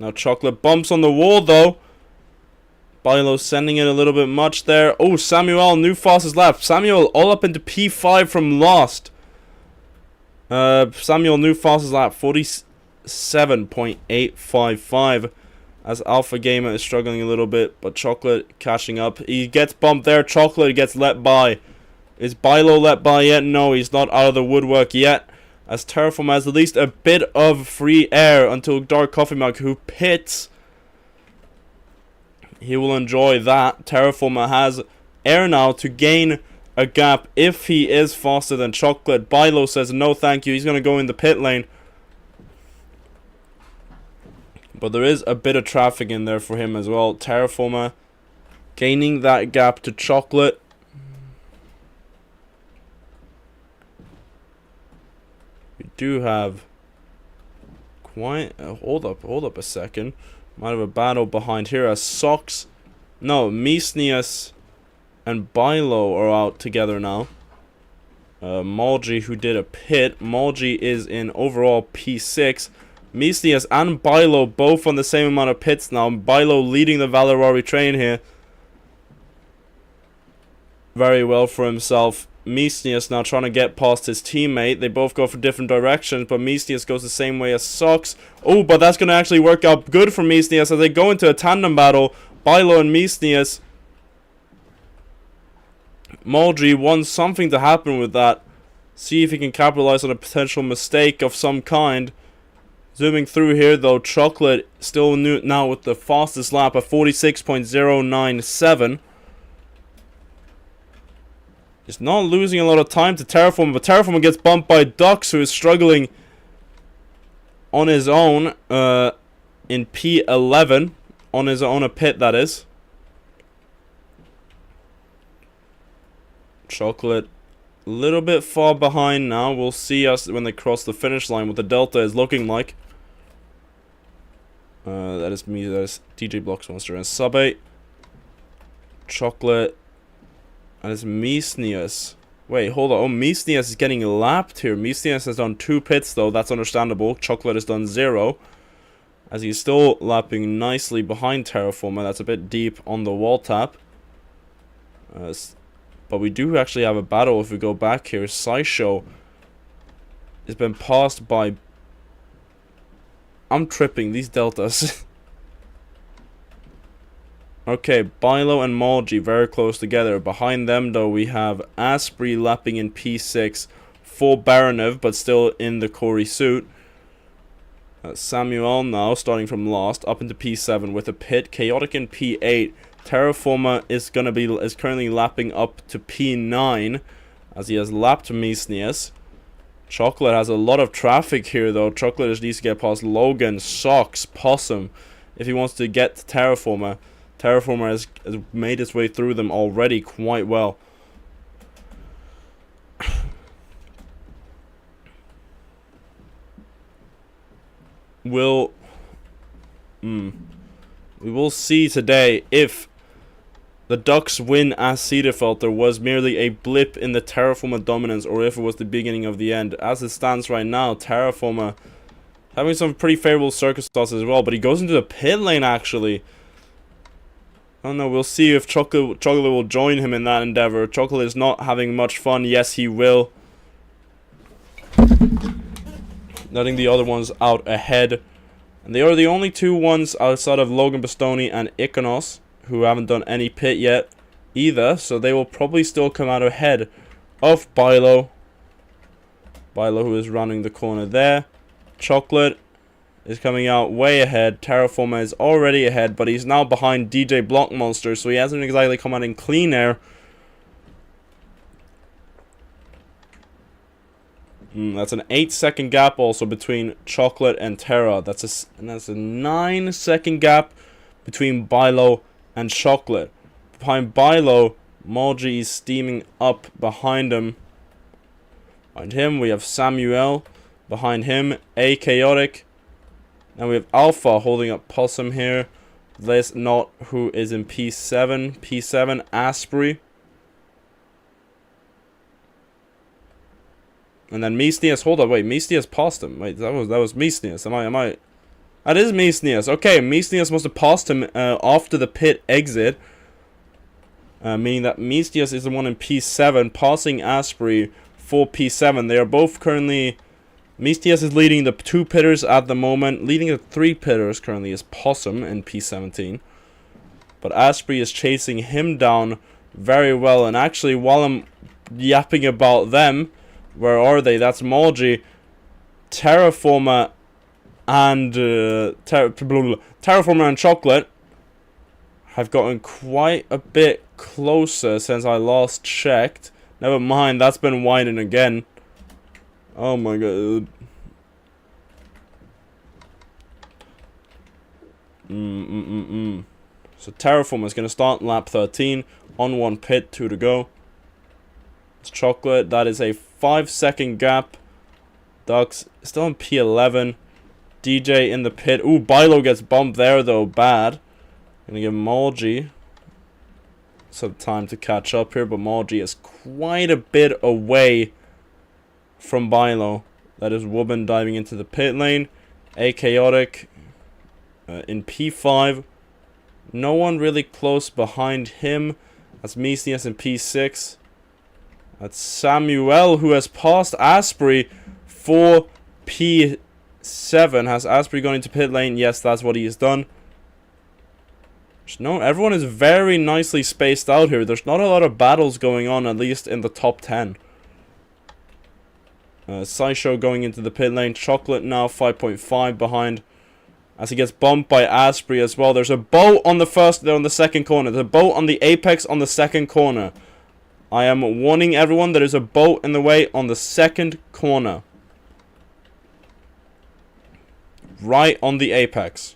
Now Chocolate bumps on the wall though. Bilo sending it a little bit much there. Oh, Samuel, new fastest lap. Samuel all up into P5 from last. Samuel, new fastest lap, 47.855. As Alpha Gamer is struggling a little bit, but Chocolate catching up. He gets bumped there. Chocolate gets let by. Is Bilo let by yet? No, he's not out of the woodwork yet. As Terraform has at least a bit of free air until Dark Coffee Mug, who pits. He will enjoy that. Terraformer has air now to gain a gap if he is faster than Chocolate. Bilo says no thank you. He's going to go in the pit lane. But there is a bit of traffic in there for him as well. Terraformer gaining that gap to Chocolate. We do have quite... hold up a second. Might have a battle behind here as Misnius and Bilo are out together now. Malgi, who did a pit. Malgi is in overall P6. Misnius and Bilo both on the same amount of pits now. Bilo leading the Valorari train here. Very well for himself. Misnius now trying to get past his teammate. They both go for different directions, but Misnius goes the same way as Sox. Oh, but that's going to actually work out good for Misnius as they go into a tandem battle. Bilo and Misnius. Malgi wants something to happen with that. See if he can capitalize on a potential mistake of some kind. Zooming through here though, Chocolate still new now with the fastest lap at 46.097. He's not losing a lot of time to Terraformer, but Terraformer gets bumped by Dux, who is struggling on his own in P11. On his own, a pit, that is. Chocolate a little bit far behind now. We'll see us when they cross the finish line what the delta is looking like. That is me, that is DJ Blocksmonster and Sub 8. Chocolate. And it's Misnius. Wait, hold on. Oh, Misnius is getting lapped here. Misnius has done 2 pits, though. That's understandable. Chocolate has done 0. As he's still lapping nicely behind Terraformer. That's a bit deep on the wall tap. But we do actually have a battle if we go back here. Sideshow has been passed by... I'm tripping. These deltas. Okay, Bilo and Malgi very close together. Behind them, though, we have Asprey lapping in P6 for Baronev, but still in the Corey suit. Samuel now, starting from last, up into P7 with a pit. Chaotic in P8. Terraformer is currently lapping up to P9, as he has lapped Misnius. Chocolate has a lot of traffic here, though. Chocolate just needs to get past Logan, Sox, Possum, if he wants to get to Terraformer. Terraformer has made his way through them already quite well. will... we will see today if the Ducks win as Cederfelter was merely a blip in the Terraformer dominance, or if it was the beginning of the end. As it stands right now, Terraformer having some pretty favorable circumstances as well, but he goes into the pit lane actually. I don't know, we'll see if Chocolate will join him in that endeavor. Chocolate is not having much fun. Yes, he will. Letting the other ones out ahead. And they are the only two ones outside of Logan Bastoni and Ikonos who haven't done any pit yet either, so they will probably still come out ahead of Bilo. Bilo, who is running the corner there. Chocolate is coming out way ahead. Terraformer is already ahead, but he's now behind DJ Block Monster, so he hasn't exactly come out in clean air. That's an 8-second gap also between Chocolate and Terra. That's a 9-second gap between Bilo and Chocolate. Behind Bilo, Molgi is steaming up behind him. Behind him, we have Samuel. Behind him, A Chaotic. Now we have Alpha holding up Possum here. Let's not who is in P7. P7, Asprey. And then Misnius. Hold up, wait, Misnius passed him. Wait, that was Misnius. Am I? That is Misnius. Okay, Misnius must have passed him after the pit exit. Meaning that Misnius is the one in P7, passing Asprey for P7. They are both currently... Misnius is leading the 2 pitters at the moment. Leading the 3 pitters currently is Possum in P17. But Asprey is chasing him down very well. And actually, while I'm yapping about them, where are they? That's Molgi, Terraformer, and Terraformer and Chocolate have gotten quite a bit closer since I last checked. Never mind, that's been widened again. Oh my god. So Terraformer is going to start lap 13 on 1 pit, 2 to go. It's Chocolate. That is a 5-second gap. Ducks still in P11. DJ in the pit. Ooh, Bilo gets bumped there though, bad. Gonna give Molgi some time to catch up here, but Molgi is quite a bit away from Bilo. That is Woban diving into the pit lane. A Chaotic in P5. No one really close behind him. That's Misnius in P6. That's Samuel, who has passed Asprey for P7. Has Asprey gone into pit lane? Yes, that's what he has done. No, everyone is very nicely spaced out here. There's not a lot of battles going on, at least in the top 10. Sideshow going into the pit lane. Chocolate now 5.5 behind, as he gets bumped by Asprey as well. There's a boat on the second corner. There's a boat on the apex on the second corner. I am warning everyone, there is a boat in the way on the second corner. Right on the apex.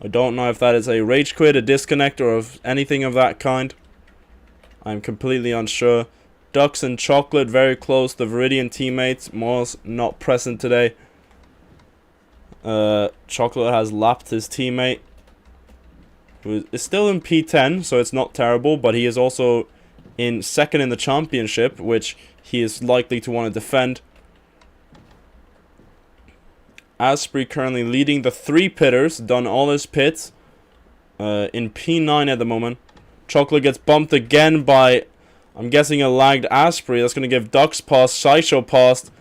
I don't know if that is a rage quit, a disconnect, or of anything of that kind. I'm completely unsure. Ducks and Chocolate very close. The Viridian teammates, Moss not present today. Chocolate has lapped his teammate, who is still in P10, so it's not terrible, but he is also in second in the championship, which he is likely to want to defend. Asprey currently leading the 3 pitters, done all his pits, in P9 at the moment. Chocolate gets bumped again by, I'm guessing, a lagged Asprey. That's going to give Ducks pass, Sideshow passed,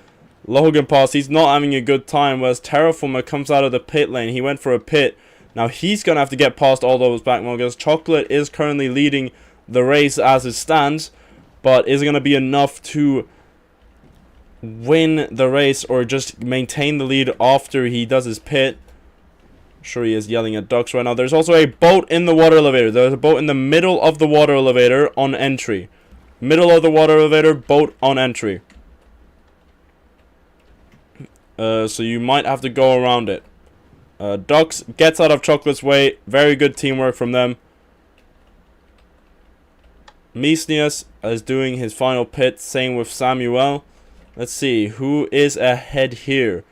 Logan passed. He's not having a good time, whereas Terraformer comes out of the pit lane. He went for a pit. Now he's going to have to get past all those backmoggers. Chocolate is currently leading the race as it stands, but is it going to be enough to win the race or just maintain the lead after he does his pit? Sure, he is yelling at Ducks right now. There's also a boat in the water elevator. There's a boat in the middle of the water elevator on entry. Middle of the water elevator, boat on entry. So you might have to go around it. Ducks gets out of Chocolate's way. Very good teamwork from them. Misnius is doing his final pit. Same with Samuel. Let's see who is ahead here.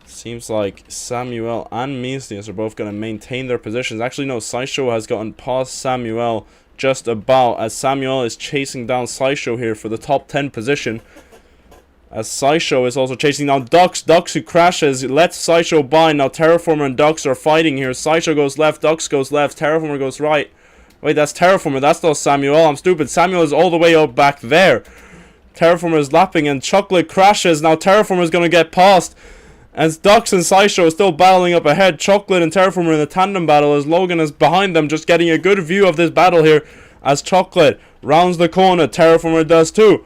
Seems like Samuel and Mesnius are both going to maintain their positions. Actually, no, Sideshow has gotten past Samuel just about, as Samuel is chasing down Sideshow here for the top 10 position. As Sideshow is also chasing down Dux. Dux, who crashes, lets Sideshow by. Now Terraformer and Dux are fighting here. Sideshow goes left, Dux goes left, Terraformer goes right. Wait, that's Terraformer, that's not Samuel. I'm stupid. Samuel is all the way up back there. Terraformer is lapping and Chocolate crashes. Now Terraformer is going to get past. As Dux and Sideshow are still battling up ahead. Chocolate and Terraformer in the tandem battle as Logan is behind them, just getting a good view of this battle here. As Chocolate rounds the corner, Terraformer does too.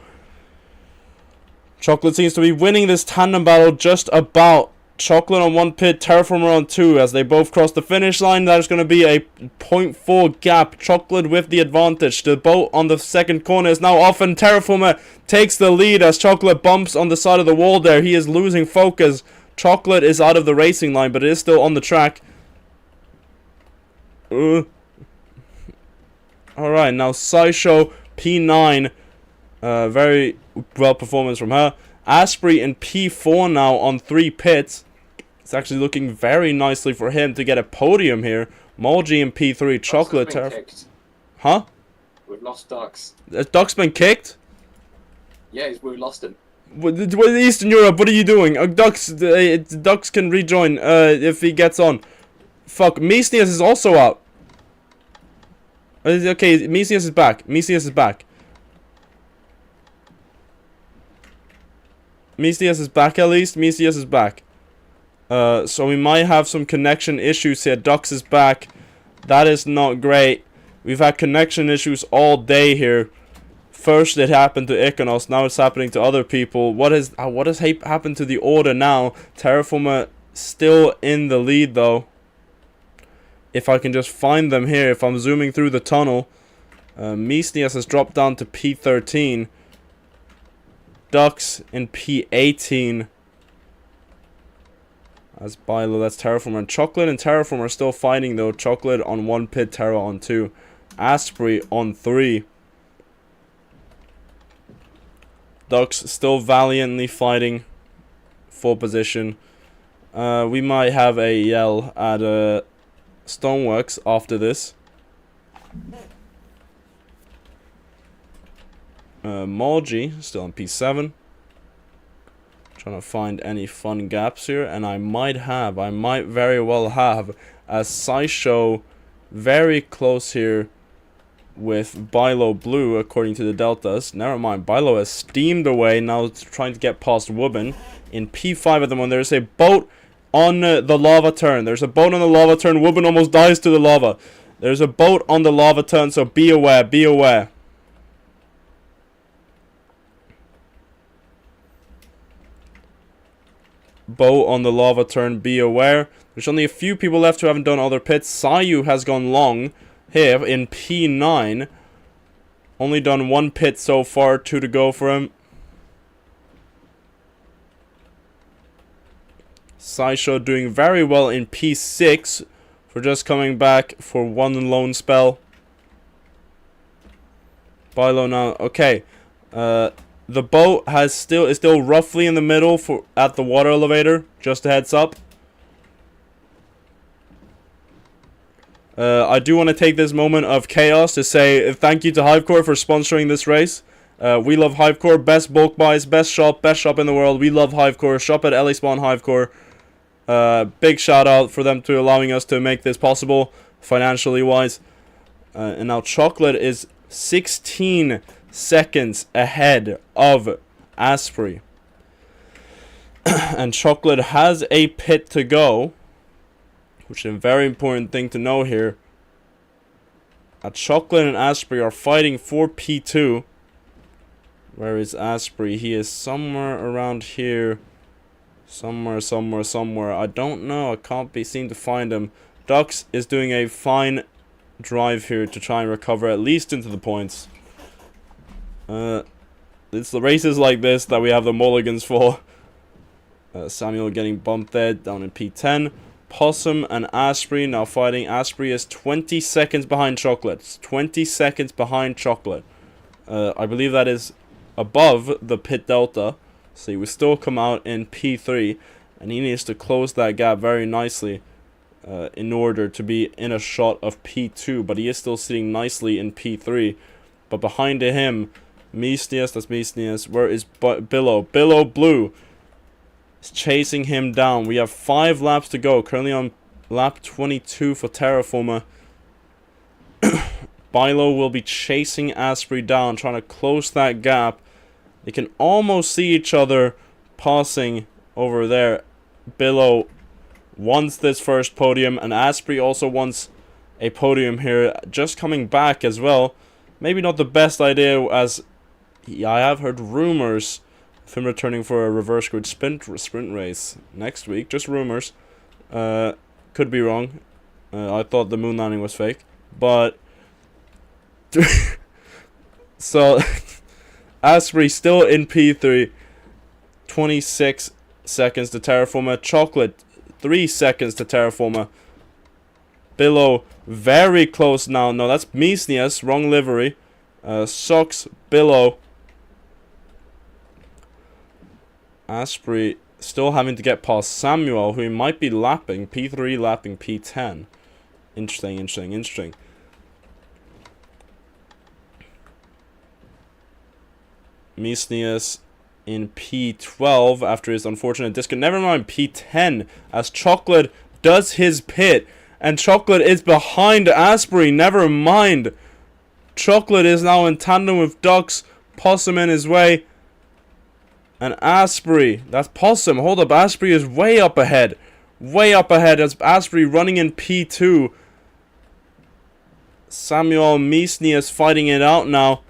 Chocolate seems to be winning this tandem battle just about. Chocolate on 1 pit, Terraformer on 2. As they both cross the finish line, that is going to be a 0.4 gap. Chocolate with the advantage. The boat on the second corner is now off, and Terraformer takes the lead as Chocolate bumps on the side of the wall there. He is losing focus. Chocolate is out of the racing line, but it is still on the track. Alright, now Sideshow, P9. Very well performance from her. Asprey in P4 now on 3 pits. It's actually looking very nicely for him to get a podium here. Molgy in P3. Chocolate. Huh? We've lost Dux. Dux been kicked? Yeah, we lost him. Eastern Europe, what are you doing? Dux can rejoin if he gets on. Fuck, Mesnius is also out. Okay, Mesnius is back. Mesnius is back. Mesnius is back at least. Mesnius is back. So we might have some connection issues here. Dux is back. That is not great. We've had connection issues all day here. First it happened to Iconos, now it's happening to other people. What has happened to the order now? Terraformer still in the lead though. If I can just find them here, if I'm zooming through the tunnel. Mesnius has dropped down to P13. Dux in P18. That's Bilo, that's Terraformer. And Chocolate and Terraformer are still fighting though. Chocolate on 1 pit, Terra on 2. Asprey on 3. Dux still valiantly fighting for position. We might have a yell at Stoneworks after this. Molgy still on P7. Trying to find any fun gaps here, and I might very well have a Sideshow very close here with Bilo Blue, according to the deltas. Never mind, Bilo has steamed away, now it's trying to get past Woobin. In P5 at the moment, there's a boat on the lava turn. There's a boat on the lava turn. Woobin almost dies to the lava. There's a boat on the lava turn, so be aware, be aware. Boat on the lava turn, be aware. There's only a few people left who haven't done other pits. Sayu has gone long here in P9. Only done 1 pit so far, 2 to go for him. Sideshow doing very well in P6 for just coming back for 1 lone spell. Bilo now, okay. The boat is still roughly in the middle at the water elevator. Just a heads up. I do want to take this moment of chaos to say thank you to Hivecore for sponsoring this race. We love Hivecore, best bulk buys, best shop in the world. We love Hivecore. Shop at LA Spawn Hivecore. Big shout out for them to allowing us to make this possible financially wise. And now Chocolate is 16 seconds ahead of Asprey. And Chocolate has a pit to go, which is a very important thing to know here. Chocolate and Asprey are fighting for P2. Where is Asprey? He is somewhere around here. Somewhere. I don't know. I can't seem to find him. Dux is doing a fine drive here to try and recover at least into the points. It's the races like this that we have the mulligans for. Samuel getting bumped there down in P10. Possum and Asprey now fighting. Asprey is 20 seconds behind Chocolate. It's 20 seconds behind Chocolate. I believe that is above the pit delta. So he will still come out in P3, and he needs to close that gap very nicely in order to be in a shot of P2. But he is still sitting nicely in P3. But behind him, Misnius, that's Misnius. Where is Billow? Billow Blue is chasing him down. We have 5 laps to go. Currently on lap 22 for Terraformer. Bilo will be chasing Asprey down, trying to close that gap. They can almost see each other passing over there. Billow wants this first podium, and Asprey also wants a podium here. Just coming back as well. Maybe not the best idea, as I have heard rumors of him returning for a reverse grid sprint race next week. Just rumors. Could be wrong. I thought the moon landing was fake. But so Asprey still in P3. 26 seconds to Terraformer. Chocolate 3 seconds to Terraformer. Billow very close now. No, that's Misnius. Wrong livery. Sucks. Billow. Asprey still having to get past Samuel, who he might be lapping. P3 lapping P10. Interesting. Misnius in P12 after his unfortunate disconnect. Never mind, P10 as Chocolate does his pit. And Chocolate is behind Asprey. Never mind. Chocolate is now in tandem with Ducks. Possum in his way. And Asprey. That's Possum. Hold up. Asprey is way up ahead. Way up ahead as Asprey running in P2. Samuel Misnius fighting it out now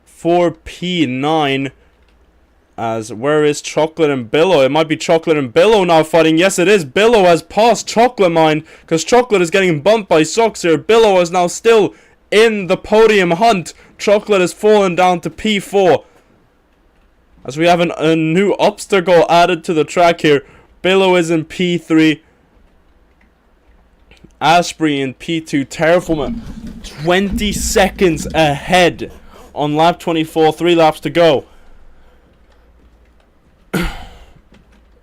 for P9. As where is Chocolate and Billow? It might be Chocolate and Billow now fighting. Yes, it is. Billow has passed Chocolate Mine because Chocolate is getting bumped by Socks here. Billow is now still in the podium hunt. Chocolate has fallen down to P4. As we have a new obstacle added to the track here. Billow is in P3. Asprey in P2. Terraformer 20 seconds ahead on lap 24. 3 laps to go.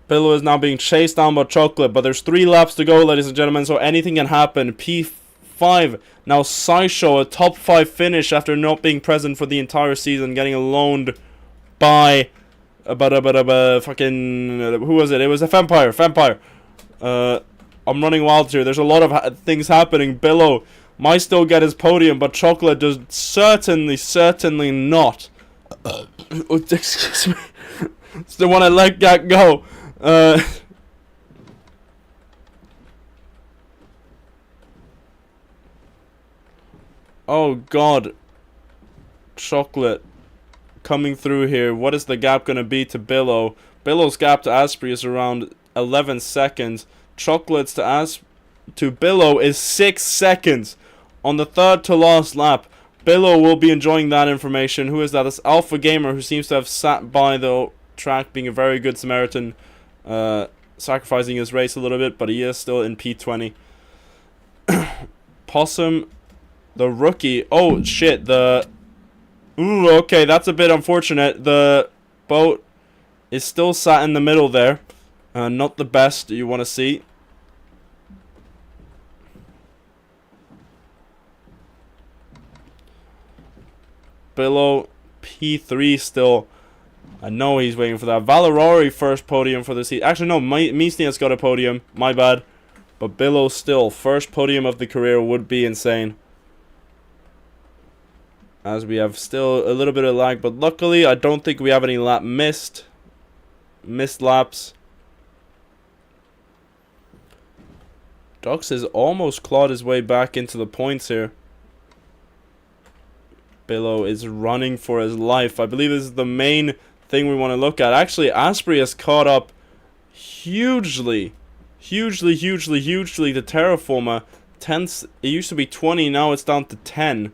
Billow is now being chased down by Chocolate, but there's 3 laps to go, ladies and gentlemen, so anything can happen. P5, now Sideshow, a top 5 finish after not being present for the entire season, getting loaned by fucking, who was it? It was a Vampire. I'm running wild here. There's a lot of things happening. Billow might still get his podium, but Chocolate does certainly not. Excuse me. Still want to let that go. Oh god. Chocolate coming through here. What is the gap going to be to Billow? Billow's gap to Asprey is around 11 seconds. Chocolate's to Billow is 6 seconds on the 3rd to last lap. Billow will be enjoying that information. Who is that? It's Alpha Gamer, who seems to have sat by the track, being a very good Samaritan, sacrificing his race a little bit, but he is still in P20. Possum, the rookie. Oh shit, ooh, okay, that's a bit unfortunate. The boat is still sat in the middle there. Not the best you want to see. Billow, P3 still. I know he's waiting for that. Valerari first podium for the season. Actually, no, Misnia's got a podium. My bad. But Billow still. First podium of the career would be insane. As we have still a little bit of lag. But luckily, I don't think we have any lap missed laps. Dux has almost clawed his way back into the points here. Billow is running for his life. I believe this is the main thing we want to look at. Actually, Asprey has caught up hugely to Terraformer. It used to be 20, now it's down to 10.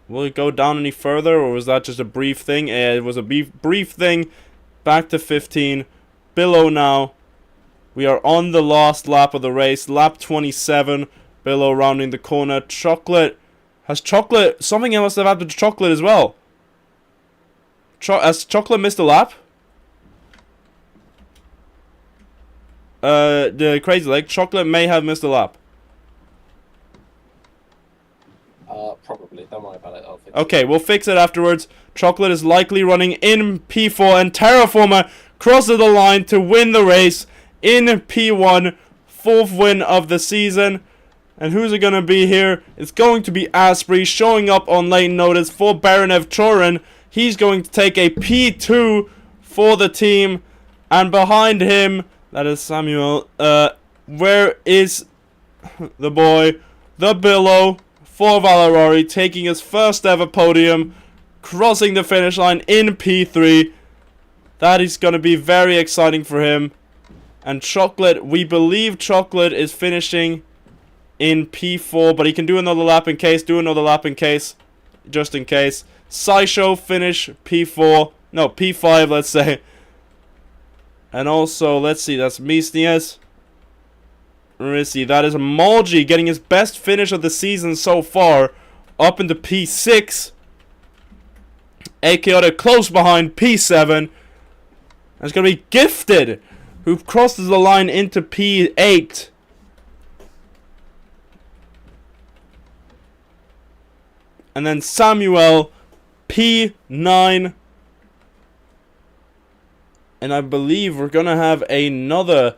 Will it go down any further, or was that just a brief thing? It was a brief thing. Back to 15. Billow now. We are on the last lap of the race. Lap 27. Billow rounding the corner. Chocolate. Something else have happened to Chocolate as well. Has Chocolate missed a lap? The Crazy Leg, Chocolate may have missed a lap. Probably. Don't worry about it. I'll fix Okay, we'll fix it afterwards. Chocolate is likely running in P4, and Terraformer crosses the line to win the race in P1. 4th win of the season. And who's it going to be here? It's going to be Asprey showing up on late notice for Baronev Chorin. He's going to take a P2 for the team. And behind him, that is Samuel. Where is the boy? The Billow for Valerari, taking his first ever podium, crossing the finish line in P3. That is going to be very exciting for him. And Chocolate, we believe Chocolate is finishing in P4, but he can do another lap in case, just in case. Sideshow finish P4, no, P5, let's say. And also, let's see, that's Misnias. Let's see, that is Malji getting his best finish of the season so far, up into P6. Achaotic close behind P7. And it's going to be Gifted, who crosses the line into P8. And then Samuel, P9. And I believe we're going to have another,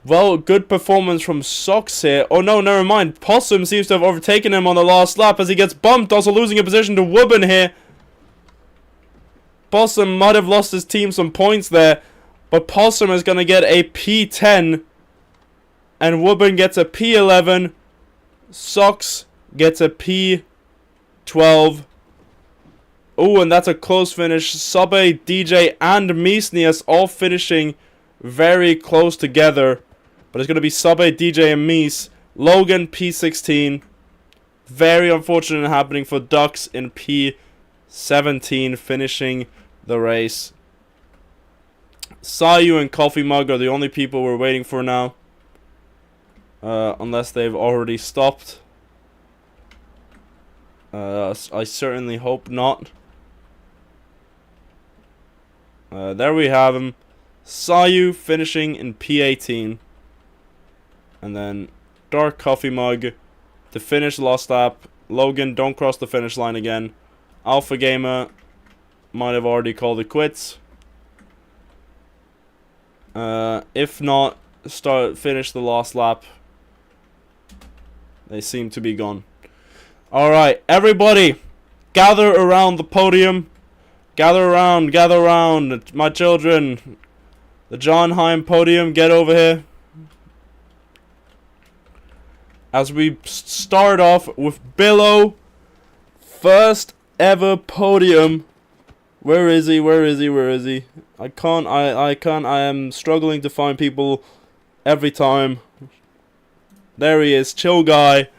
well, good performance from Sox here. Oh no, never mind. Possum seems to have overtaken him on the last lap as he gets bumped, also losing a position to Wubben here. Possum might have lost his team some points there, but Possum is going to get a P10. And Wubben gets a P11. Sox gets a P12. Oh, and that's a close finish. Sabe, DJ, and Misnias all finishing very close together. But it's going to be Sabe, DJ, and Mies. Logan, P16. Very unfortunate happening for Ducks in P17, finishing the race. Sayu and Coffee Mug are the only people we're waiting for now. Unless they've already stopped. I certainly hope not. There we have him. Sayu finishing in P18. And then Dark Coffee Mug to finish last lap. Logan, don't cross the finish line again. Alpha Gamer might have already called it quits. If not, finish the last lap. They seem to be gone. Alright, everybody, gather around the podium. Gather around, my children. The Jarnheim podium, get over here. As we start off with Billow. First ever podium. Where is he? I am struggling to find people every time. There he is, chill guy.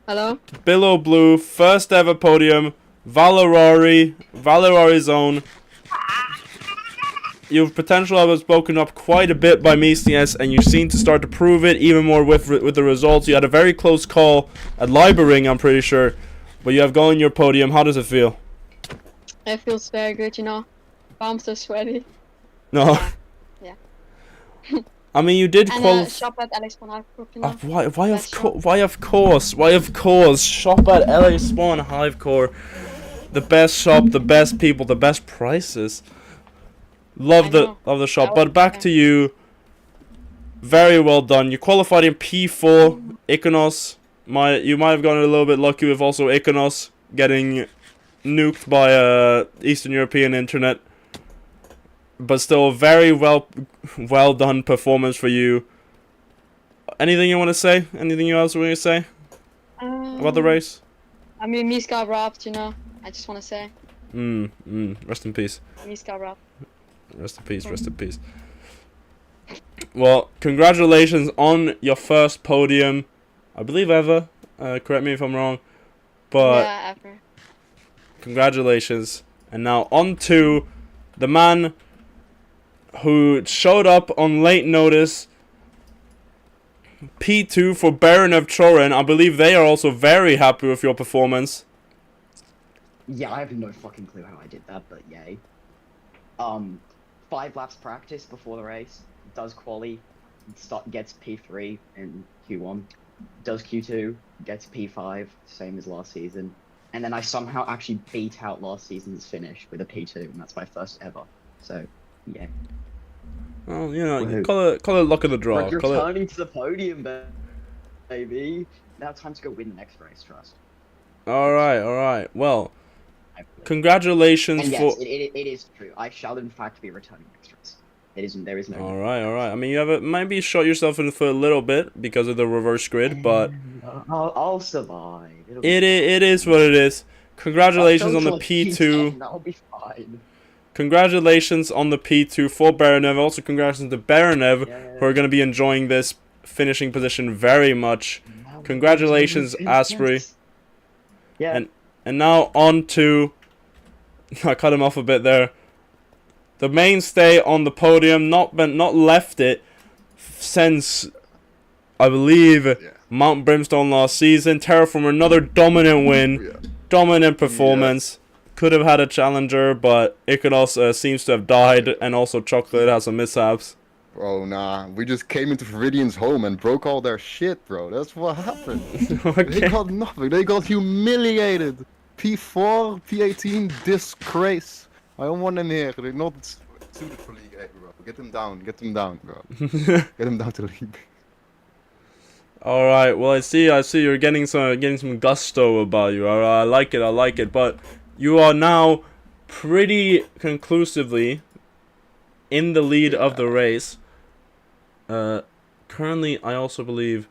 Hello? Billow Blue, first ever podium. Valerari's own. Your potential was spoken up quite a bit by Misnias, and you seem to start to prove it even more with the results. You had a very close call at Libering, I'm pretty sure. But you have gotten your podium. How does it feel? It feels very good, you know. Palms are sweaty. No. Yeah. I mean, you did qualify. Shop at Alex Spawn Hive Corp, you know. Why of course? Shop at LA Spawn Hive Core. The best shop, the best people, the best prices. Love the shop. But back to you. Very well done. You qualified in P4. Iconos. You might have gotten a little bit lucky with also Iconos getting nuked by Eastern European internet. But still, very well done performance for you. Anything you want to say? Anything else you want to say about the race? I mean, Mies got robbed, you know. I just want to say. Rest in peace. Mies got robbed. Rest in peace. Well, congratulations on your first podium. I believe ever. Correct me if I'm wrong. But yeah, ever. Congratulations. And now on to the man who showed up on late notice. P2 for Baron of Chorin. I believe they are also very happy with your performance. Yeah, I have no fucking clue how I did that, but yay. 5 laps practice before the race. Does quali, gets P3 in Q1. Does Q2, gets P5, same as last season. And then I somehow actually beat out last season's finish with a P2, and that's my first ever. So, yeah. Well, you know, Woohoo. call it luck of the draw. We're Call it. returning to the podium, baby. Now time to go win the next race, trust. All right. Well, I believe. congratulations And for. yes, it is true. I shall in fact be returning next race. There is no. All right. I mean, you have maybe shot yourself in the foot a little bit because of the reverse grid, but I'll survive. it is what it is. Congratulations on the P2. That'll be fine. Congratulations on the P2 for Baranev. Also, congratulations to Baranev, who are going to be enjoying this finishing position very much. Congratulations, Asprey. Yeah. And now on to. I cut him off a bit there. The mainstay on the podium, not left it since, I believe, Mount Brimstone last season. Terraformer, another dominant win, dominant performance. Could have had a challenger, but it could also seems to have died, and also Chocolate has some mishaps. Bro, nah. We just came into Viridian's home and broke all their shit, bro. That's what happened. They got nothing. They got humiliated. P4, P18, disgrace. I don't want them here. They're not suited for League A, bro. Get them down, bro. Get them down to League. All right. Well, I see you're getting some gusto about you. All right, I like it. But you are now pretty conclusively in the lead of the race. Currently, I also believe.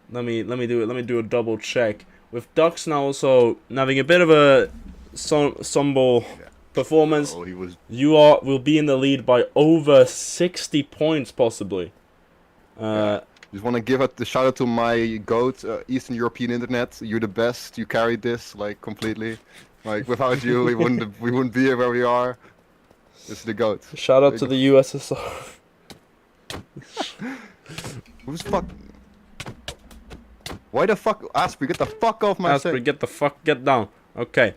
Let me do a double check. With Ducks now also having a bit of a stumble performance, will be in the lead by over 60 points possibly. Just want to give the shout out to my goat, Eastern European Internet. You're the best. You carried this like completely. Like without you, we wouldn't be here where we are. This is the goat. Shout out to the USSR. Who's fuck? Why the fuck, Asprey? Get the fuck off my Asprey, get down. Okay.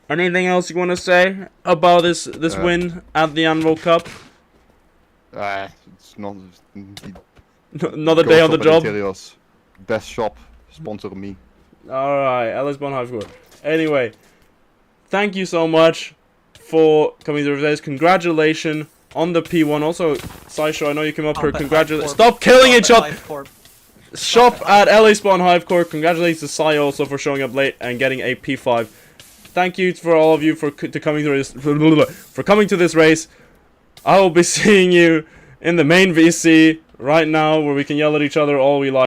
Anything else you want to say about this win at the Anvil Cup? It's not. Another day on the job. Interiors. Best shop, sponsor me. All right, Alice Bonhoeffer. Anyway, thank you so much for coming to the race. Congratulations on the P1. Also, Sideshow, I know you came up here. Congratulations. Stop killing each other. Shop at LA Spawn Hivecore. Congratulations to Sai also for showing up late and getting a P5. Thank you for all of you for coming to this race. I will be seeing you in the main VC right now, where we can yell at each other all we like.